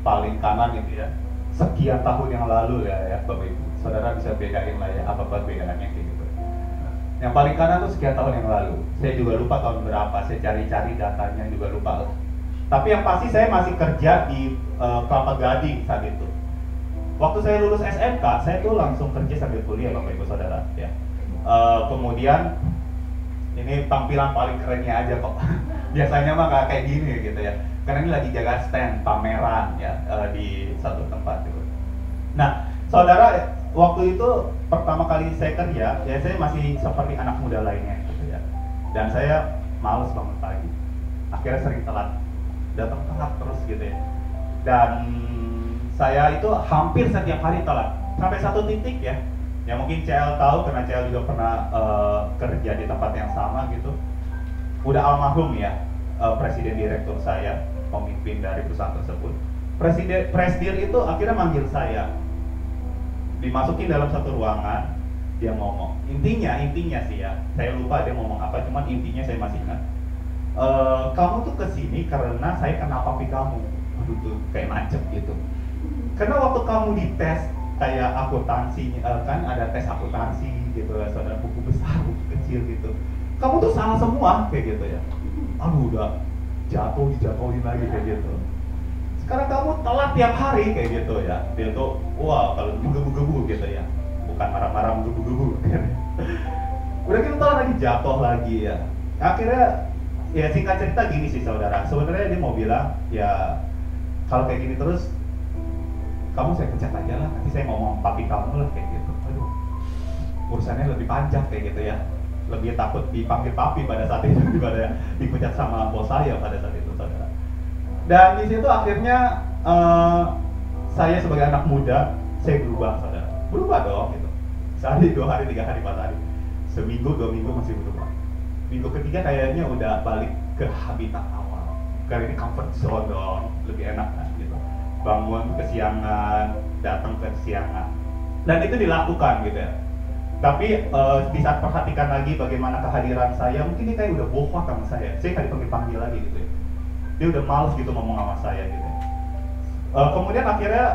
paling kanan gitu ya, sekian tahun yang lalu ya Bapak Ibu. Saudara bisa bedain lah ya apa perbedaannya gitu. Yang paling kanan tuh sekian tahun yang lalu. Saya juga lupa tahun berapa. Saya cari-cari datanya juga lupa lah. Tapi yang pasti saya masih kerja di Kelapa Gading saat itu. Waktu saya lulus SMK, saya tuh langsung kerja sambil kuliah, Bapak Ibu Saudara. Ya. Kemudian ini tampilan paling kerennya aja kok. Biasanya mah nggak kayak gini gitu ya. Karena ini lagi jaga stand pameran ya di satu tempat gitu. Nah, saudara, waktu itu pertama kali saya kerja, ya saya masih seperti anak muda lainnya gitu ya. Dan saya males bangun pagi. Akhirnya sering telat, datang telat terus gitu ya. Dan saya itu hampir setiap hari telat. Sampai satu titik ya, ya mungkin CL tahu karena CL juga pernah kerja di tempat yang sama gitu. Udah almarhum ya, presiden direktur saya, pemimpin dari perusahaan tersebut. Presdir itu akhirnya manggil saya, dimasukin dalam satu ruangan, dia ngomong. Intinya sih ya, saya lupa dia ngomong apa, cuman intinya saya masih ingat. Kamu tuh kesini karena saya kenal papi kamu. Aduh tuh kayak macet gitu. Karena waktu kamu dites kayak akuntansi, kan ada tes akuntansi gitu, saudara, buku besar, buku kecil gitu. Kamu tuh salah semua kayak gitu ya. Aduh udah dijatuhin lagi kayak gitu. Sekarang kamu telat tiap hari kayak gitu ya. Dia tuh wah kalau menggebu-gebu gitu ya. Bukan marah-marah menggebu-gebu. Udah gitu telat lagi, jatuh lagi ya. Akhirnya ya singkat cerita gini sih saudara. Sebenarnya dia mau bilang ya kalau kayak gini terus kamu saya pecat aja lah, nanti saya ngomong papi kamu lah kayak gitu. Aduh, urusannya lebih panjang kayak gitu ya. Lebih takut dipanggil papi pada saat itu daripada dipecat sama bos saya pada saat itu, saudara. Dan di situ akhirnya saya sebagai anak muda, saya berubah, saudara. Berubah dong gitu. Sehari, 2 hari, 3 hari, 4 hari. Seminggu, 2 minggu masih berubah. Minggu ketiga kayaknya udah balik ke habitat awal. Karena ini comfort zone dong, lebih enak kan gitu. Bangun kesiangan, datang kesiangan, dan itu dilakukan gitu ya. Tapi di saat perhatikan lagi bagaimana kehadiran saya, mungkin dia kayak udah bohong sama saya kayak dipanggil lagi gitu ya. Dia udah males gitu ngomong sama saya gitu ya. Kemudian akhirnya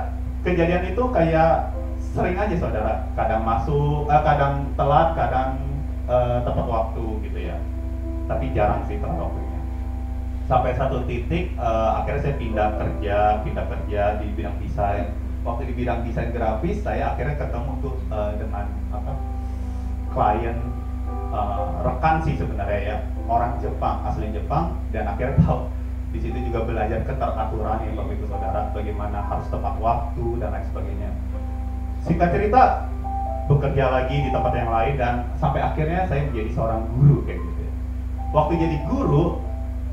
kejadian itu kayak sering aja saudara, kadang masuk, kadang telat, kadang tepat waktu gitu ya. Tapi jarang sih tepat waktunya. Sampai satu titik akhirnya saya pindah kerja di bidang desain. Waktu di bidang desain grafis saya akhirnya ketemu tuh dengan klien rekan sih sebenarnya ya, orang Jepang, asli Jepang, dan akhirnya tahu di situ juga belajar keteraturan ya Bapak Ibu Saudara, bagaimana harus tepat waktu dan lain sebagainya. Singkat cerita, bekerja lagi di tempat yang lain dan sampai akhirnya saya menjadi seorang guru kayak gitu ya. Waktu jadi guru,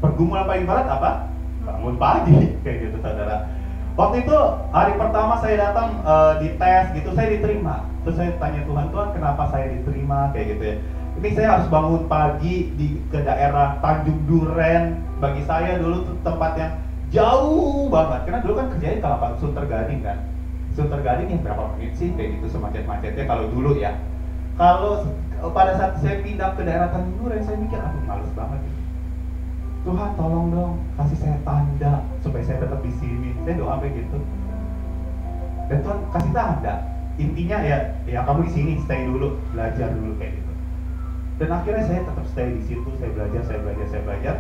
pergumulan paling berat apa? Bangun pagi kayak gitu saudara. Waktu itu hari pertama saya datang dites gitu, saya diterima. Terus saya tanya Tuhan, kenapa saya diterima kayak gitu ya. Ini saya harus bangun pagi ke daerah Tanjung Duren. Bagi saya dulu tuh tempat yang jauh banget. Karena dulu kan kerjanya kalau Sunter Gading kan. Sunter Gading yang berapa menit sih kayak gitu semacet-macetnya kalau dulu ya. Kalau pada saat saya pindah ke daerah Tanjung Duren, saya mikir aduh males banget gitu. Tuhan tolong dong kasih saya tanda supaya saya tetap di sini. Saya doa kayak gitu. Dan Tuhan kasih tanda. Intinya ya kamu di sini stay dulu, belajar dulu kayak gitu. Dan akhirnya saya tetap stay di situ, saya belajar.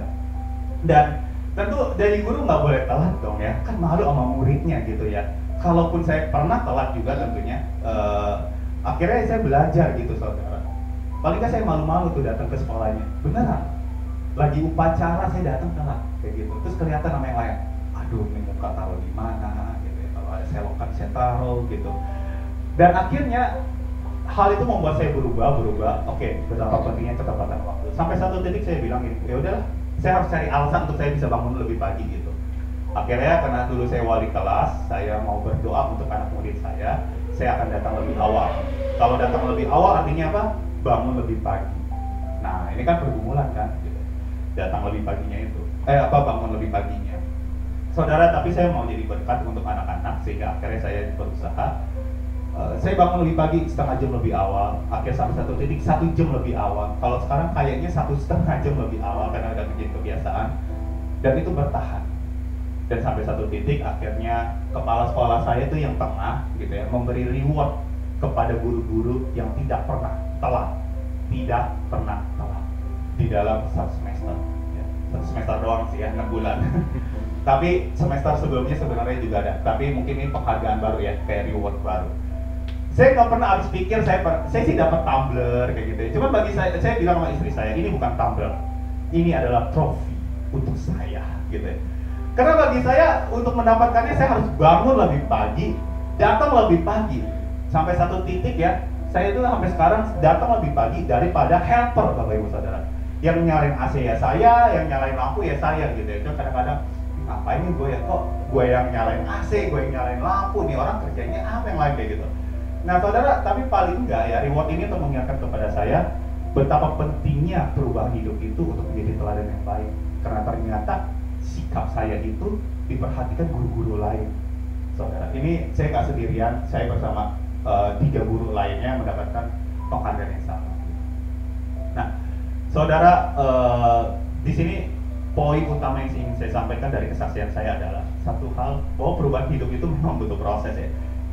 Dan tentu dari guru nggak boleh telat dong ya, kan malu sama muridnya gitu ya. Kalaupun saya pernah telat juga tentunya, akhirnya saya belajar gitu saudara. Paling nggak saya malu-malu tuh datang ke sekolahnya, beneran. Lagi upacara saya datang telat kayak gitu, terus kelihatan sama yang lain. Aduh, ini muka taruh di mana gitu ya. Kalau ada selokan saya taruh gitu. Dan akhirnya hal itu membuat saya berubah. Oke, betapa pentingnya ketepatan waktu. Sampai satu titik saya bilang gini, ya udahlah, saya harus cari alasan untuk saya bisa bangun lebih pagi gitu. Akhirnya karena dulu saya wali kelas, saya mau berdoa untuk anak murid saya akan datang lebih awal. Kalau datang lebih awal artinya apa? Bangun lebih pagi. Nah, ini kan pergumulan kan gitu. Datang lebih paginya itu. Bangun lebih paginya. Saudara, tapi saya mau jadi berkat untuk anak-anak sehingga akhirnya saya berusaha. Saya bangun lebih pagi, setengah jam lebih awal. Akhirnya sampai satu titik 1 jam lebih awal. Kalau sekarang kayaknya 1,5 jam lebih awal karena udah menjadi kebiasaan. Dan itu bertahan. Dan sampai satu titik akhirnya kepala sekolah saya itu yang tengah gitu ya, memberi reward kepada guru-guru yang tidak pernah telat di dalam 1 semester ya. 1 semester doang sih ya, 6 bulan. Tapi semester sebelumnya sebenarnya juga ada. Tapi mungkin ini penghargaan baru ya, kayak reward baru. Saya nggak pernah habis pikir, saya sih dapat tumbler kayak gitu ya. Cuma bagi saya bilang sama istri saya, ini bukan tumbler, ini adalah trofi untuk saya gitu ya. Karena bagi saya untuk mendapatkannya saya harus bangun lebih pagi, datang lebih pagi. Sampai satu titik ya, saya itu sampai sekarang datang lebih pagi daripada helper Bapak Ibu Saudara. Yang nyalain AC ya saya, yang nyalain lampu ya saya gitu ya. Itu kadang-kadang ngapain nih gue ya, kok gue yang nyalain AC, gue yang nyalain lampu, nih orang kerjanya apa yang lain kayak gitu. Nah saudara, tapi paling enggak ya reward ini untuk mengingatkan kepada saya betapa pentingnya perubahan hidup itu untuk menjadi teladan yang baik. Karena ternyata sikap saya itu diperhatikan guru-guru lain. Saudara, ini saya nggak sendirian, saya bersama 3 guru lainnya mendapatkan penghargaan yang sama. Nah, saudara, di sini poin utama yang ingin saya sampaikan dari kesaksian saya adalah satu hal, bahwa perubahan hidup itu memang butuh proses ya.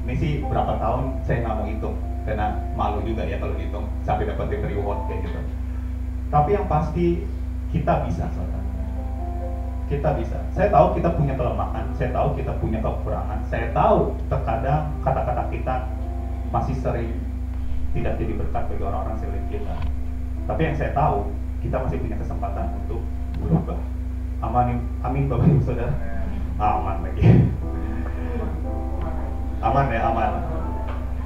Ini sih berapa tahun saya nggak mau hitung, karena malu juga ya kalau dihitung sampai dapat reward kayak gitu. Tapi yang pasti kita bisa, saudara. Kita bisa. Saya tahu kita punya kelemahan, saya tahu kita punya kekurangan, saya tahu terkadang kata-kata kita masih sering tidak jadi berkat bagi orang-orang sekeliling kita. Tapi yang saya tahu, kita masih punya kesempatan untuk berubah. Amin Bapak Ibu Saudara. Aman lagi. Aman ya, aman.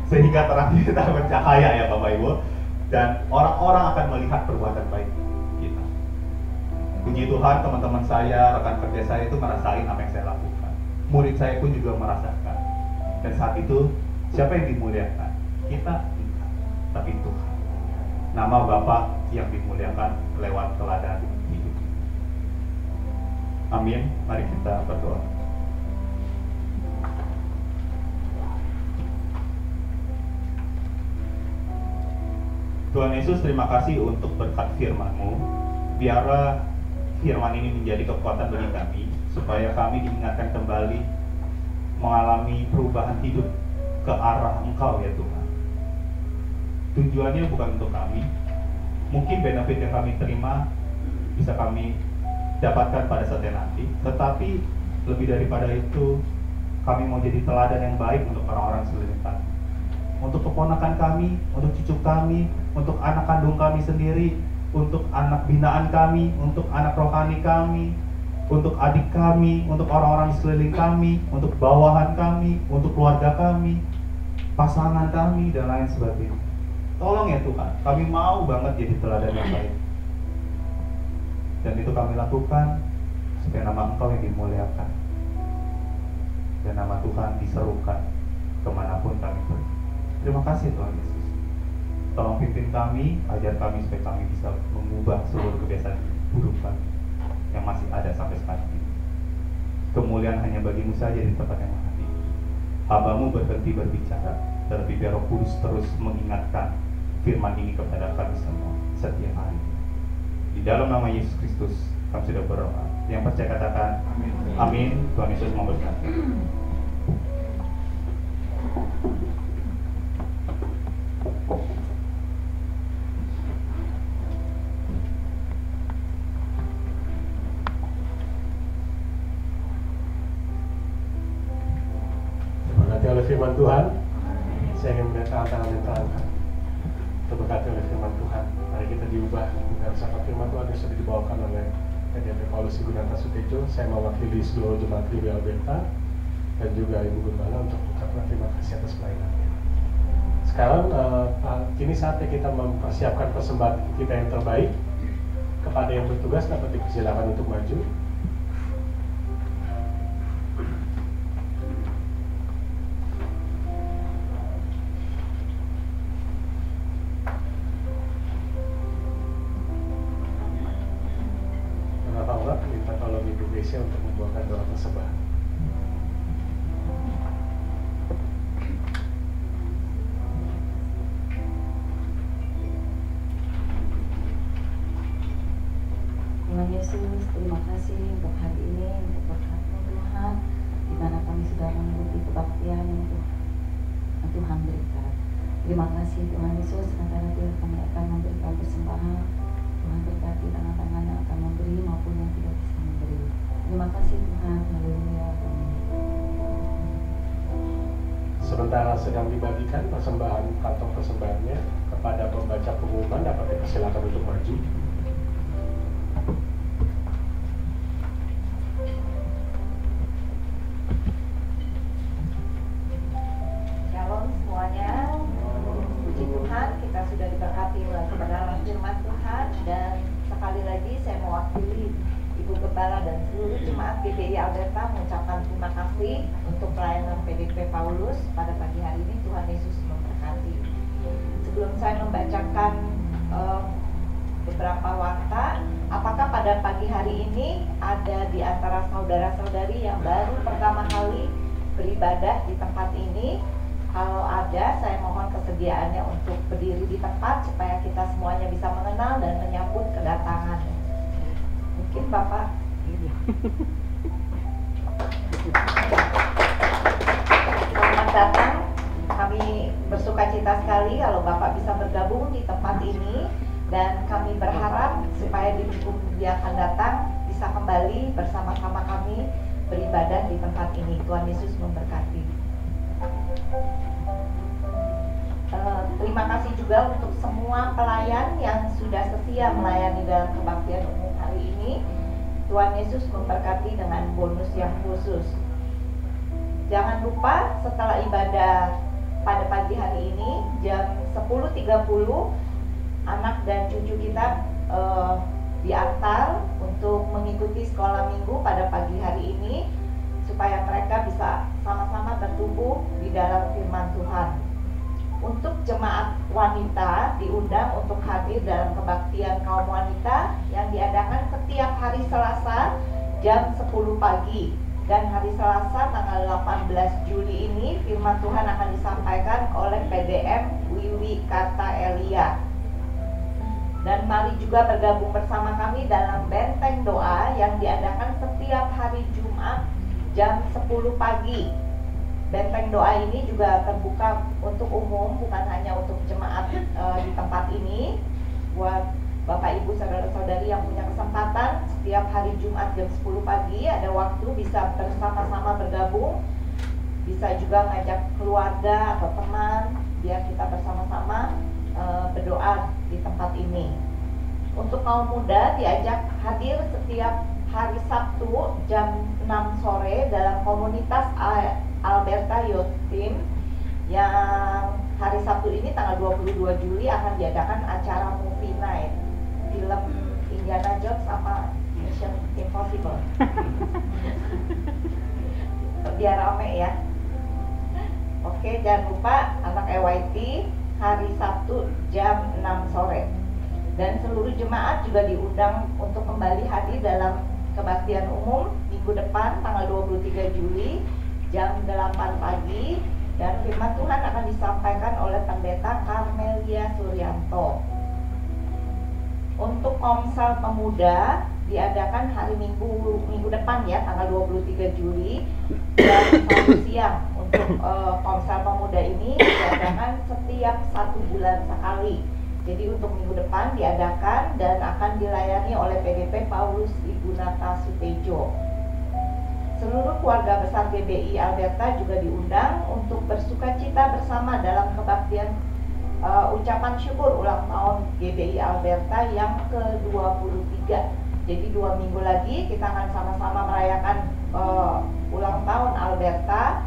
Sehingga terang kita bercahaya ya Bapak Ibu, dan orang-orang akan melihat perbuatan baik kita. Puji Tuhan, teman-teman saya, rekan kerja saya itu merasain apa yang saya lakukan. Murid saya pun juga merasakan. Dan saat itu, siapa yang dimuliakan? Kita enggak, tapi Tuhan. Nama Bapa yang dimuliakan lewat teladan hidup. Amin. Mari kita berdoa. Tuhan Yesus, terima kasih untuk berkat firman-Mu. Biarlah firman ini menjadi kekuatan bagi kami, supaya kami diingatkan kembali mengalami perubahan hidup ke arah Engkau ya Tuhan. Tujuannya bukan untuk kami. Mungkin benefit yang kami terima bisa kami dapatkan pada saatnya nanti, tetapi lebih daripada itu, kami mau jadi teladan yang baik untuk orang-orang sekeliling kami, untuk keponakan kami, untuk cucu kami, untuk anak kandung kami sendiri, untuk anak binaan kami, untuk anak rohani kami, untuk adik kami, untuk orang-orang sekeliling kami, untuk bawahan kami, untuk keluarga kami, pasangan kami, dan lain sebagainya. Tolong ya Tuhan, kami mau banget jadi teladan yang baik. Dan itu kami lakukan supaya nama Engkau yang dimuliakan, dan nama Tuhan diserukan kemanapun kami pergi. Terima kasih Tuhan Yesus. Tolong pimpin kami, ajar kami supaya kami bisa mengubah seluruh kebiasaan buruk kami yang masih ada sampai sekarang ini. Kemuliaan hanya bagi-Mu saja di tempat yang maha tinggi. Hamba-Mu berhenti berbicara, terlebih biar Roh Kudus terus mengingatkan firman ini kepada kami semua setiap hari. Di dalam nama Yesus Kristus kami sudah berdoa. Yang percaya katakan amin. Amin. Tuhan Yesus memberkati. Terberkati oleh firman Tuhan. Saya ingin melihat tangan yang terangkat. Terberkati oleh firman Tuhan. Mari kita diubah dengan sabda firman Tuhan yang sudah dibawakan oleh PDP Paulus Gunanta Sutejo. Saya mewakili seluruh jemaat Triwi Alberta dan juga Ibu Gembala untuk mengucapkan terima kasih atas pelayanannya. Sekarang kini saatnya kita mempersiapkan persembahan kita yang terbaik. Kepada yang bertugas dapat dipersilakan untuk maju. Minta tolong Ibu Gresia untuk membawakan doa persembahan. Tuhan Yesus, terima kasih untuk hari ini, untuk berkat-Mu Tuhan, di mana kami sudah mengikuti kebaktian yang Tuhan berikan. Terima kasih Tuhan Yesus, karena Tuhan kami akan memberikan persembahan. Tuhan berkati tangan-tangan yang akan memberi maupun yang tidak bisa memberi. Terima kasih Tuhan, haleluya. Sementara sedang dibagikan persembahan kantong persembahannya kepada pembaca pengumuman, dapat dipersilakan untuk maju. Shalom semuanya. Puji Tuhan, kita sudah diberkati oleh kebenaran firman Tuhan, dan sekali lagi saya mewakili Ibu Gembala dan seluruh jemaat GBI Alberta mengucapkan terima kasih untuk pelayanan PDP Paulus pada pagi hari ini. Tuhan Yesus memberkati. Sebelum saya membacakan beberapa warta, apakah pada pagi hari ini ada di antara saudara-saudari yang baru pertama kali beribadah di tempat ini? Kalau ada, saya mohon kesediaannya untuk berdiri di tempat supaya kita semuanya bisa mengenal dan menyambut kedatangan. Mungkin Bapak. Selamat datang. Kami bersuka cita sekali kalau Bapak bisa bergabung di tempat ini, dan kami berharap supaya di minggu yang akan datang bisa kembali bersama-sama kami beribadah di tempat ini. Tuhan Yesus memberkati. Terima kasih juga untuk semua pelayan yang sudah setia melayani dalam kebaktian umum hari ini. Tuhan Yesus memberkati dengan bonus yang khusus. Jangan lupa setelah ibadah pada pagi hari ini jam 10.30 anak dan cucu kita diantar untuk mengikuti sekolah minggu pada pagi hari ini, supaya mereka bisa sama-sama bertumbuh di dalam firman Tuhan. Untuk jemaat wanita diundang untuk hadir dalam kebaktian kaum wanita yang diadakan setiap hari Selasa jam 10 pagi. Dan hari Selasa tanggal 18 Juli ini firman Tuhan akan disampaikan oleh PDM Wiwi Karta Elia. Dan mari juga bergabung bersama kami dalam benteng doa yang diadakan setiap hari Jumat jam 10 pagi. Benteng doa ini juga terbuka untuk umum, bukan hanya untuk jemaat di tempat ini. Buat Bapak Ibu saudara-saudari yang punya kesempatan setiap hari Jumat jam 10 pagi ada waktu bisa bersama-sama bergabung. Bisa juga ngajak keluarga atau teman biar kita bersama-sama berdoa di tempat ini. Untuk kaum muda diajak hadir setiap hari Sabtu jam 6 sore dalam komunitas Alberta Youth Team, yang hari Sabtu ini tanggal 22 Juli akan diadakan acara movie night film Indiana Jones apa Mission Impossible. Biar rame ya. Oke, jangan lupa anak EYT hari Sabtu jam 6 sore. Dan seluruh jemaat juga diundang untuk kembali hadir dalam kebaktian umum minggu depan tanggal 23 Juli jam 8 pagi, dan firman Tuhan akan disampaikan oleh Pendeta Karmelia Suryanto. Untuk Komsel Pemuda diadakan hari minggu depan ya, tanggal 23 Juli jam 1 siang. Untuk Komsel Pemuda ini diadakan setiap 1 bulan sekali. Jadi untuk minggu depan diadakan dan akan dilayani oleh PDP Paulus Ibu Nata Sutejo. Seluruh keluarga besar GBI Alberta juga diundang untuk bersukacita bersama dalam kebaktian ucapan syukur ulang tahun GBI Alberta yang ke-23. Jadi 2 minggu lagi kita akan sama-sama merayakan ulang tahun Alberta.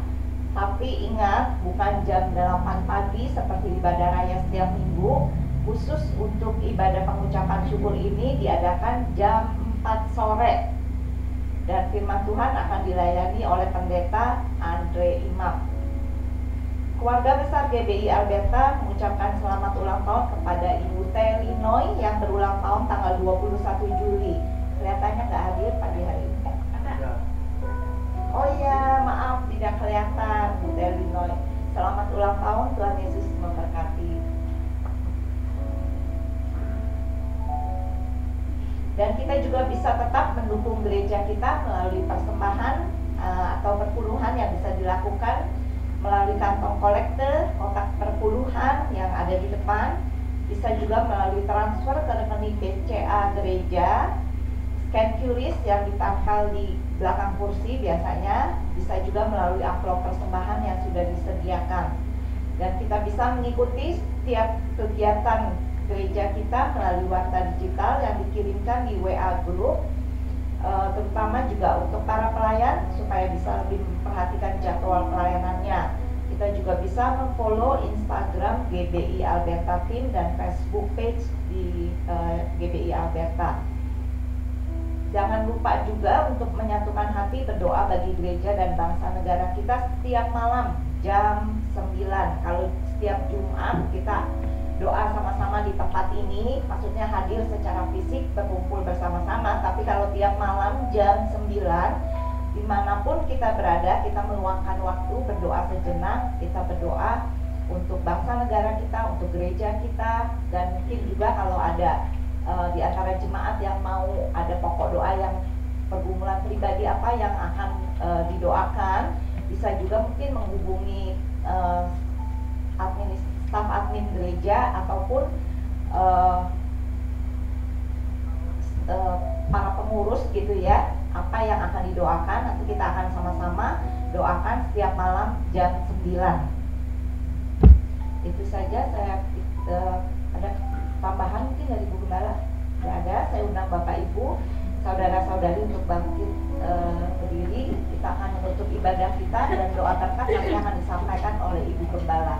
Tapi ingat, bukan jam 8 pagi seperti ibadah raya setiap minggu. Khusus untuk ibadah pengucapan syukur ini diadakan jam 4 sore. Dan firman Tuhan akan dilayani oleh Pendeta Andre Imam. Keluarga besar GBI Alberta mengucapkan selamat ulang tahun kepada Ibu Telinoy yang berulang tahun tanggal 21 Juli. Kelihatannya nggak hadir pagi hari ini. Oh ya, maaf tidak kelihatan Bu Telinoy. Selamat ulang tahun, Tuhan Yesus memberkati. Dan kita juga bisa tetap mendukung gereja kita melalui persembahan atau perpuluhan yang bisa dilakukan melalui kantong kolekte, kotak perpuluhan yang ada di depan. Bisa juga melalui transfer ke rekening BCA gereja, scan QRIS yang ditempel di belakang kursi biasanya, bisa juga melalui amplop persembahan yang sudah disediakan. Dan kita bisa mengikuti setiap kegiatan gereja kita melalui warta digital yang dikirimkan di WA Group, terutama juga untuk para pelayan supaya bisa lebih memperhatikan jadwal pelayanannya. Kita juga bisa memfollow Instagram GBI Alberta Team dan Facebook page di GBI Alberta. Jangan lupa juga untuk menyatukan hati berdoa bagi gereja dan bangsa negara kita setiap malam jam 9. Kalau setiap Jumat kita doa sama-sama di tempat ini, maksudnya hadir secara fisik berkumpul bersama-sama. Tapi kalau tiap malam jam 9, dimanapun kita berada, kita meluangkan waktu berdoa sejenak. Kita berdoa untuk bangsa negara kita, untuk gereja kita, dan mungkin juga kalau ada di antara jemaat yang mau ada pokok doa yang pergumulan pribadi apa yang akan didoakan, bisa juga mungkin menghubungi staf admin gereja ataupun para pengurus gitu ya, apa yang akan didoakan. Nanti kita akan sama-sama doakan setiap malam jam 9. Itu saja. Saya ada tambahan mungkin dari Bu Gembala? Tidak ada. Saya undang Bapak Ibu, saudara-saudari untuk bangkit berdiri. Kita akan menutup ibadah kita dan doa berkat nanti akan disampaikan oleh Ibu Gembala.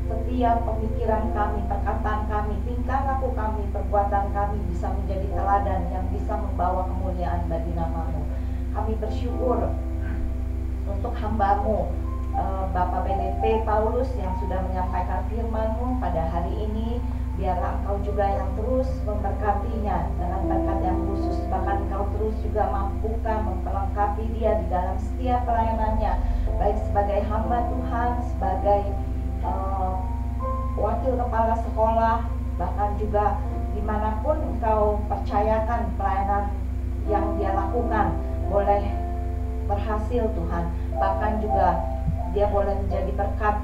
Setiap pemikiran kami, perkataan kami, tingkah laku kami, perbuatan kami bisa menjadi teladan yang bisa membawa kemuliaan bagi nama-Mu. Kami bersyukur untuk hamba-Mu, Bapak BDP Paulus yang sudah menyampaikan firman-Mu pada hari ini. Biarlah Engkau juga yang terus memberkatinya dengan berkat yang khusus. Bahkan Engkau terus juga mampukan memperlengkapi dia di dalam setiap pelayanannya, baik sebagai hamba Tuhan, sebagai wakil kepala sekolah, bahkan juga dimanapun Engkau percayakan pelayanan yang dia lakukan boleh berhasil Tuhan. Bahkan juga dia boleh menjadi berkat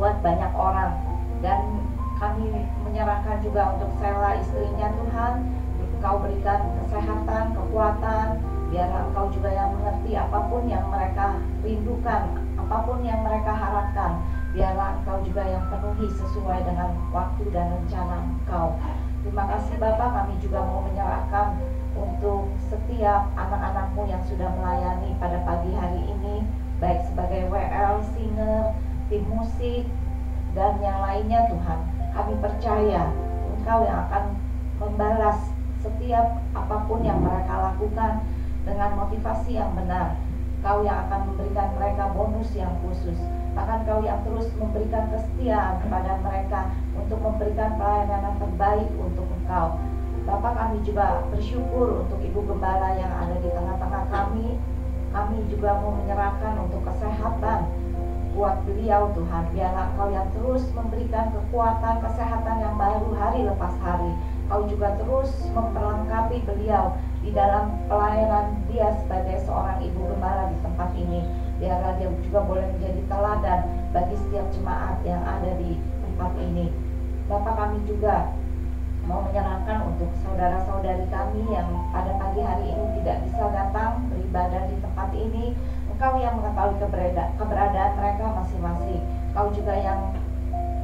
buat banyak orang. Dan kami menyerahkan juga untuk Sela istrinya Tuhan, Engkau berikan kesehatan, kekuatan, biar Engkau juga yang mengerti apapun yang mereka rindukan, apapun yang mereka harapkan, biarlah Engkau juga yang penuhi sesuai dengan waktu dan rencana Engkau. Terima kasih Bapak, kami juga mau menyerahkan untuk setiap anak-anak-Mu yang sudah melayani pada pagi hari ini, baik sebagai WL, singer, tim musik, dan yang lainnya Tuhan. Kami percaya Engkau yang akan membalas setiap apapun yang mereka lakukan dengan motivasi yang benar. Engkau yang akan memberikan mereka bonus yang khusus. Bahkan Engkau yang terus memberikan kesetiaan kepada mereka untuk memberikan pelayanan yang terbaik untuk Engkau. Bapak, kami juga bersyukur untuk Ibu Gembala yang ada di tengah-tengah kami. Kami juga mau menyerahkan untuk kesehatan buat beliau Tuhan. Biarlah Engkau yang terus memberikan kekuatan, kesehatan yang baru hari lepas hari. Kau juga terus memperlengkapi beliau di dalam pelayanan dia sebagai seorang ibu gembala di tempat ini. Biarlah dia juga boleh menjadi teladan bagi setiap jemaat yang ada di tempat ini. Bapak, kami juga mau menyerahkan untuk saudara-saudari kami yang pada pagi hari ini tidak bisa datang beribadah di tempat ini. Engkau yang mengetahui keberadaan mereka masing-masing. Kau juga yang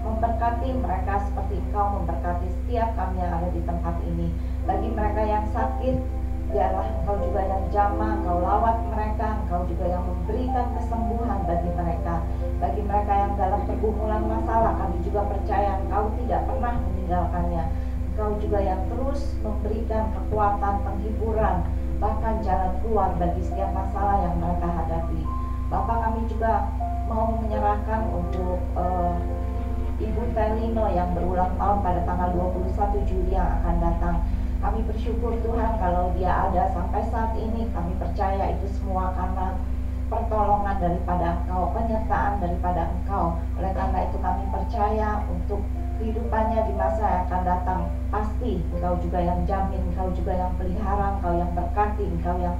memberkati mereka seperti Engkau memberkati setiap kami yang ada di tempat ini. Bagi mereka yang sakit, biarlah Engkau juga yang jamah, Engkau lawat mereka, Engkau juga yang memberikan kesembuhan bagi mereka. Bagi mereka yang dalam pergumulan masalah, kami juga percaya Engkau tidak pernah meninggalkannya. Engkau juga yang terus memberikan kekuatan, penghiburan, bahkan jalan keluar bagi setiap masalah yang mereka hadapi. Bapak, kami juga mau menyerahkan untuk Ibu Telino yang berulang tahun pada tanggal 21 Juli yang akan datang. Kami bersyukur Tuhan kalau dia ada sampai saat ini. Kami percaya itu semua karena pertolongan daripada Engkau, penyertaan daripada Engkau. Oleh karena itu kami percaya untuk kehidupannya di masa yang akan datang. Pasti Engkau juga yang jamin, Engkau juga yang pelihara, Engkau yang berkati, Engkau yang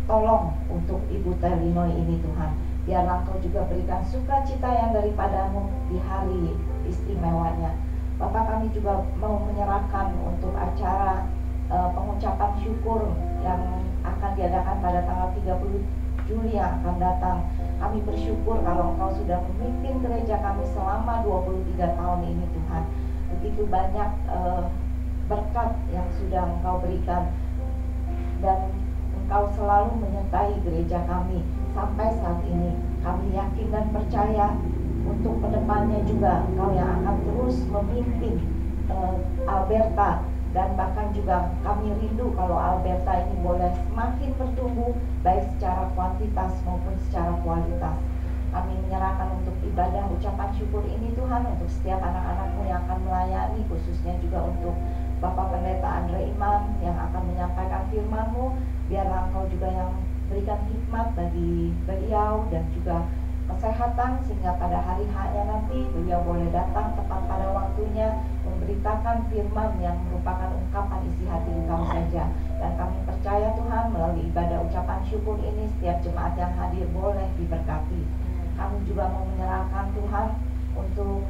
tolong untuk Ibu Telino ini Tuhan. Biarlah Engkau juga berikan sukacita yang daripadamu di hari istimewanya. Bapak, kami juga mau menyerahkan untuk acara pengucapan syukur yang akan diadakan pada tanggal 30 Juli yang akan datang. Kami bersyukur kalau Engkau sudah memimpin gereja kami selama 23 tahun ini Tuhan. Begitu banyak berkat yang sudah Engkau berikan, dan Engkau selalu menyertai gereja kami sampai saat ini. Kami yakin dan percaya untuk kedepannya juga Engkau yang akan terus memimpin Alberta, dan bahkan juga kami rindu kalau Alberta ini boleh semakin bertumbuh baik secara kuantitas maupun secara kualitas. Kami menyerahkan untuk ibadah ucapan syukur ini Tuhan untuk setiap anak-anak-Mu yang akan melayani, khususnya juga untuk Bapak Pendeta Andre Iman yang akan menyampaikan firman-Mu. Biarlah Engkau juga yang berikan hikmat bagi beliau dan juga kesehatan, sehingga pada hari H-nya nanti beliau boleh datang tepat pada waktunya memberitakan firman yang merupakan ungkapan isi hati Engkau saja. Dan kami percaya Tuhan melalui ibadah ucapan syukur ini setiap jemaat yang hadir boleh diberkati. Kami juga mau menyerahkan Tuhan untuk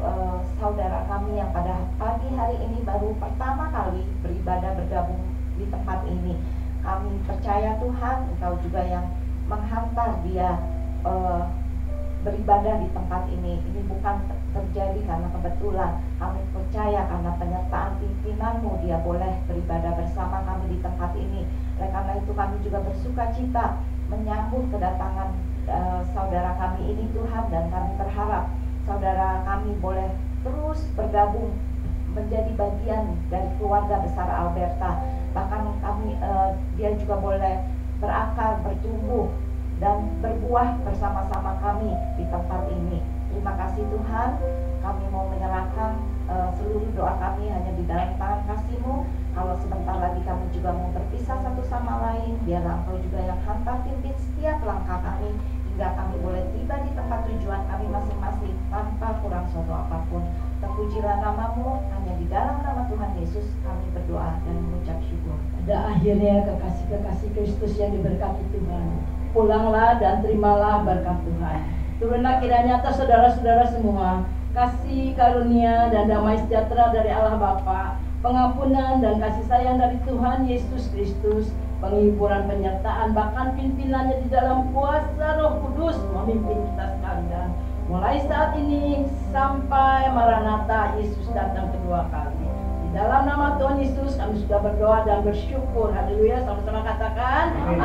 saudara kami yang pada pagi hari ini baru pertama kali beribadah bergabung di tempat ini. Kami percaya Tuhan Engkau juga yang menghantar dia beribadah di tempat ini. Ini bukan terjadi karena kebetulan. Kami percaya karena penyertaan pimpinan-Mu dia boleh beribadah bersama kami di tempat ini. Oleh karena itu kami juga bersuka cita menyambut kedatangan saudara kami ini Tuhan, dan kami berharap saudara kami boleh terus bergabung menjadi bagian dari keluarga besar Alberta. Bahkan kami dia juga boleh berakar, bertumbuh dan berbuah bersama-sama kami di tempat ini. Terima kasih Tuhan. Kami mau menyerahkan seluruh doa kami hanya di dalam tangan kasih-Mu. Kalau sebentar lagi kami juga mau berpisah satu sama lain, biarlah Engkau juga yang hantar pimpin setiap langkah kami hingga kami boleh tiba di tempat tujuan kami masing-masing tanpa kurang suatu apapun. Terpujilah nama-Mu, hanya di dalam nama Tuhan Yesus kami berdoa dan mengucap syukur. Pada akhirnya kekasih-kekasih Kristus yang diberkati Tuhan, pulanglah dan terimalah berkat Tuhan. Turunlah kiranya atas saudara-saudara semua kasih karunia dan damai sejahtera dari Allah Bapa, pengampunan dan kasih sayang dari Tuhan Yesus Kristus, penghiburan penyertaan bahkan pimpinannya di dalam kuasa Roh Kudus memimpin kita sekalian mulai saat ini sampai Maranatha Yesus datang kedua kali. Di dalam nama Tuhan Yesus kami sudah berdoa dan bersyukur. Haleluya, sama-sama katakan amin.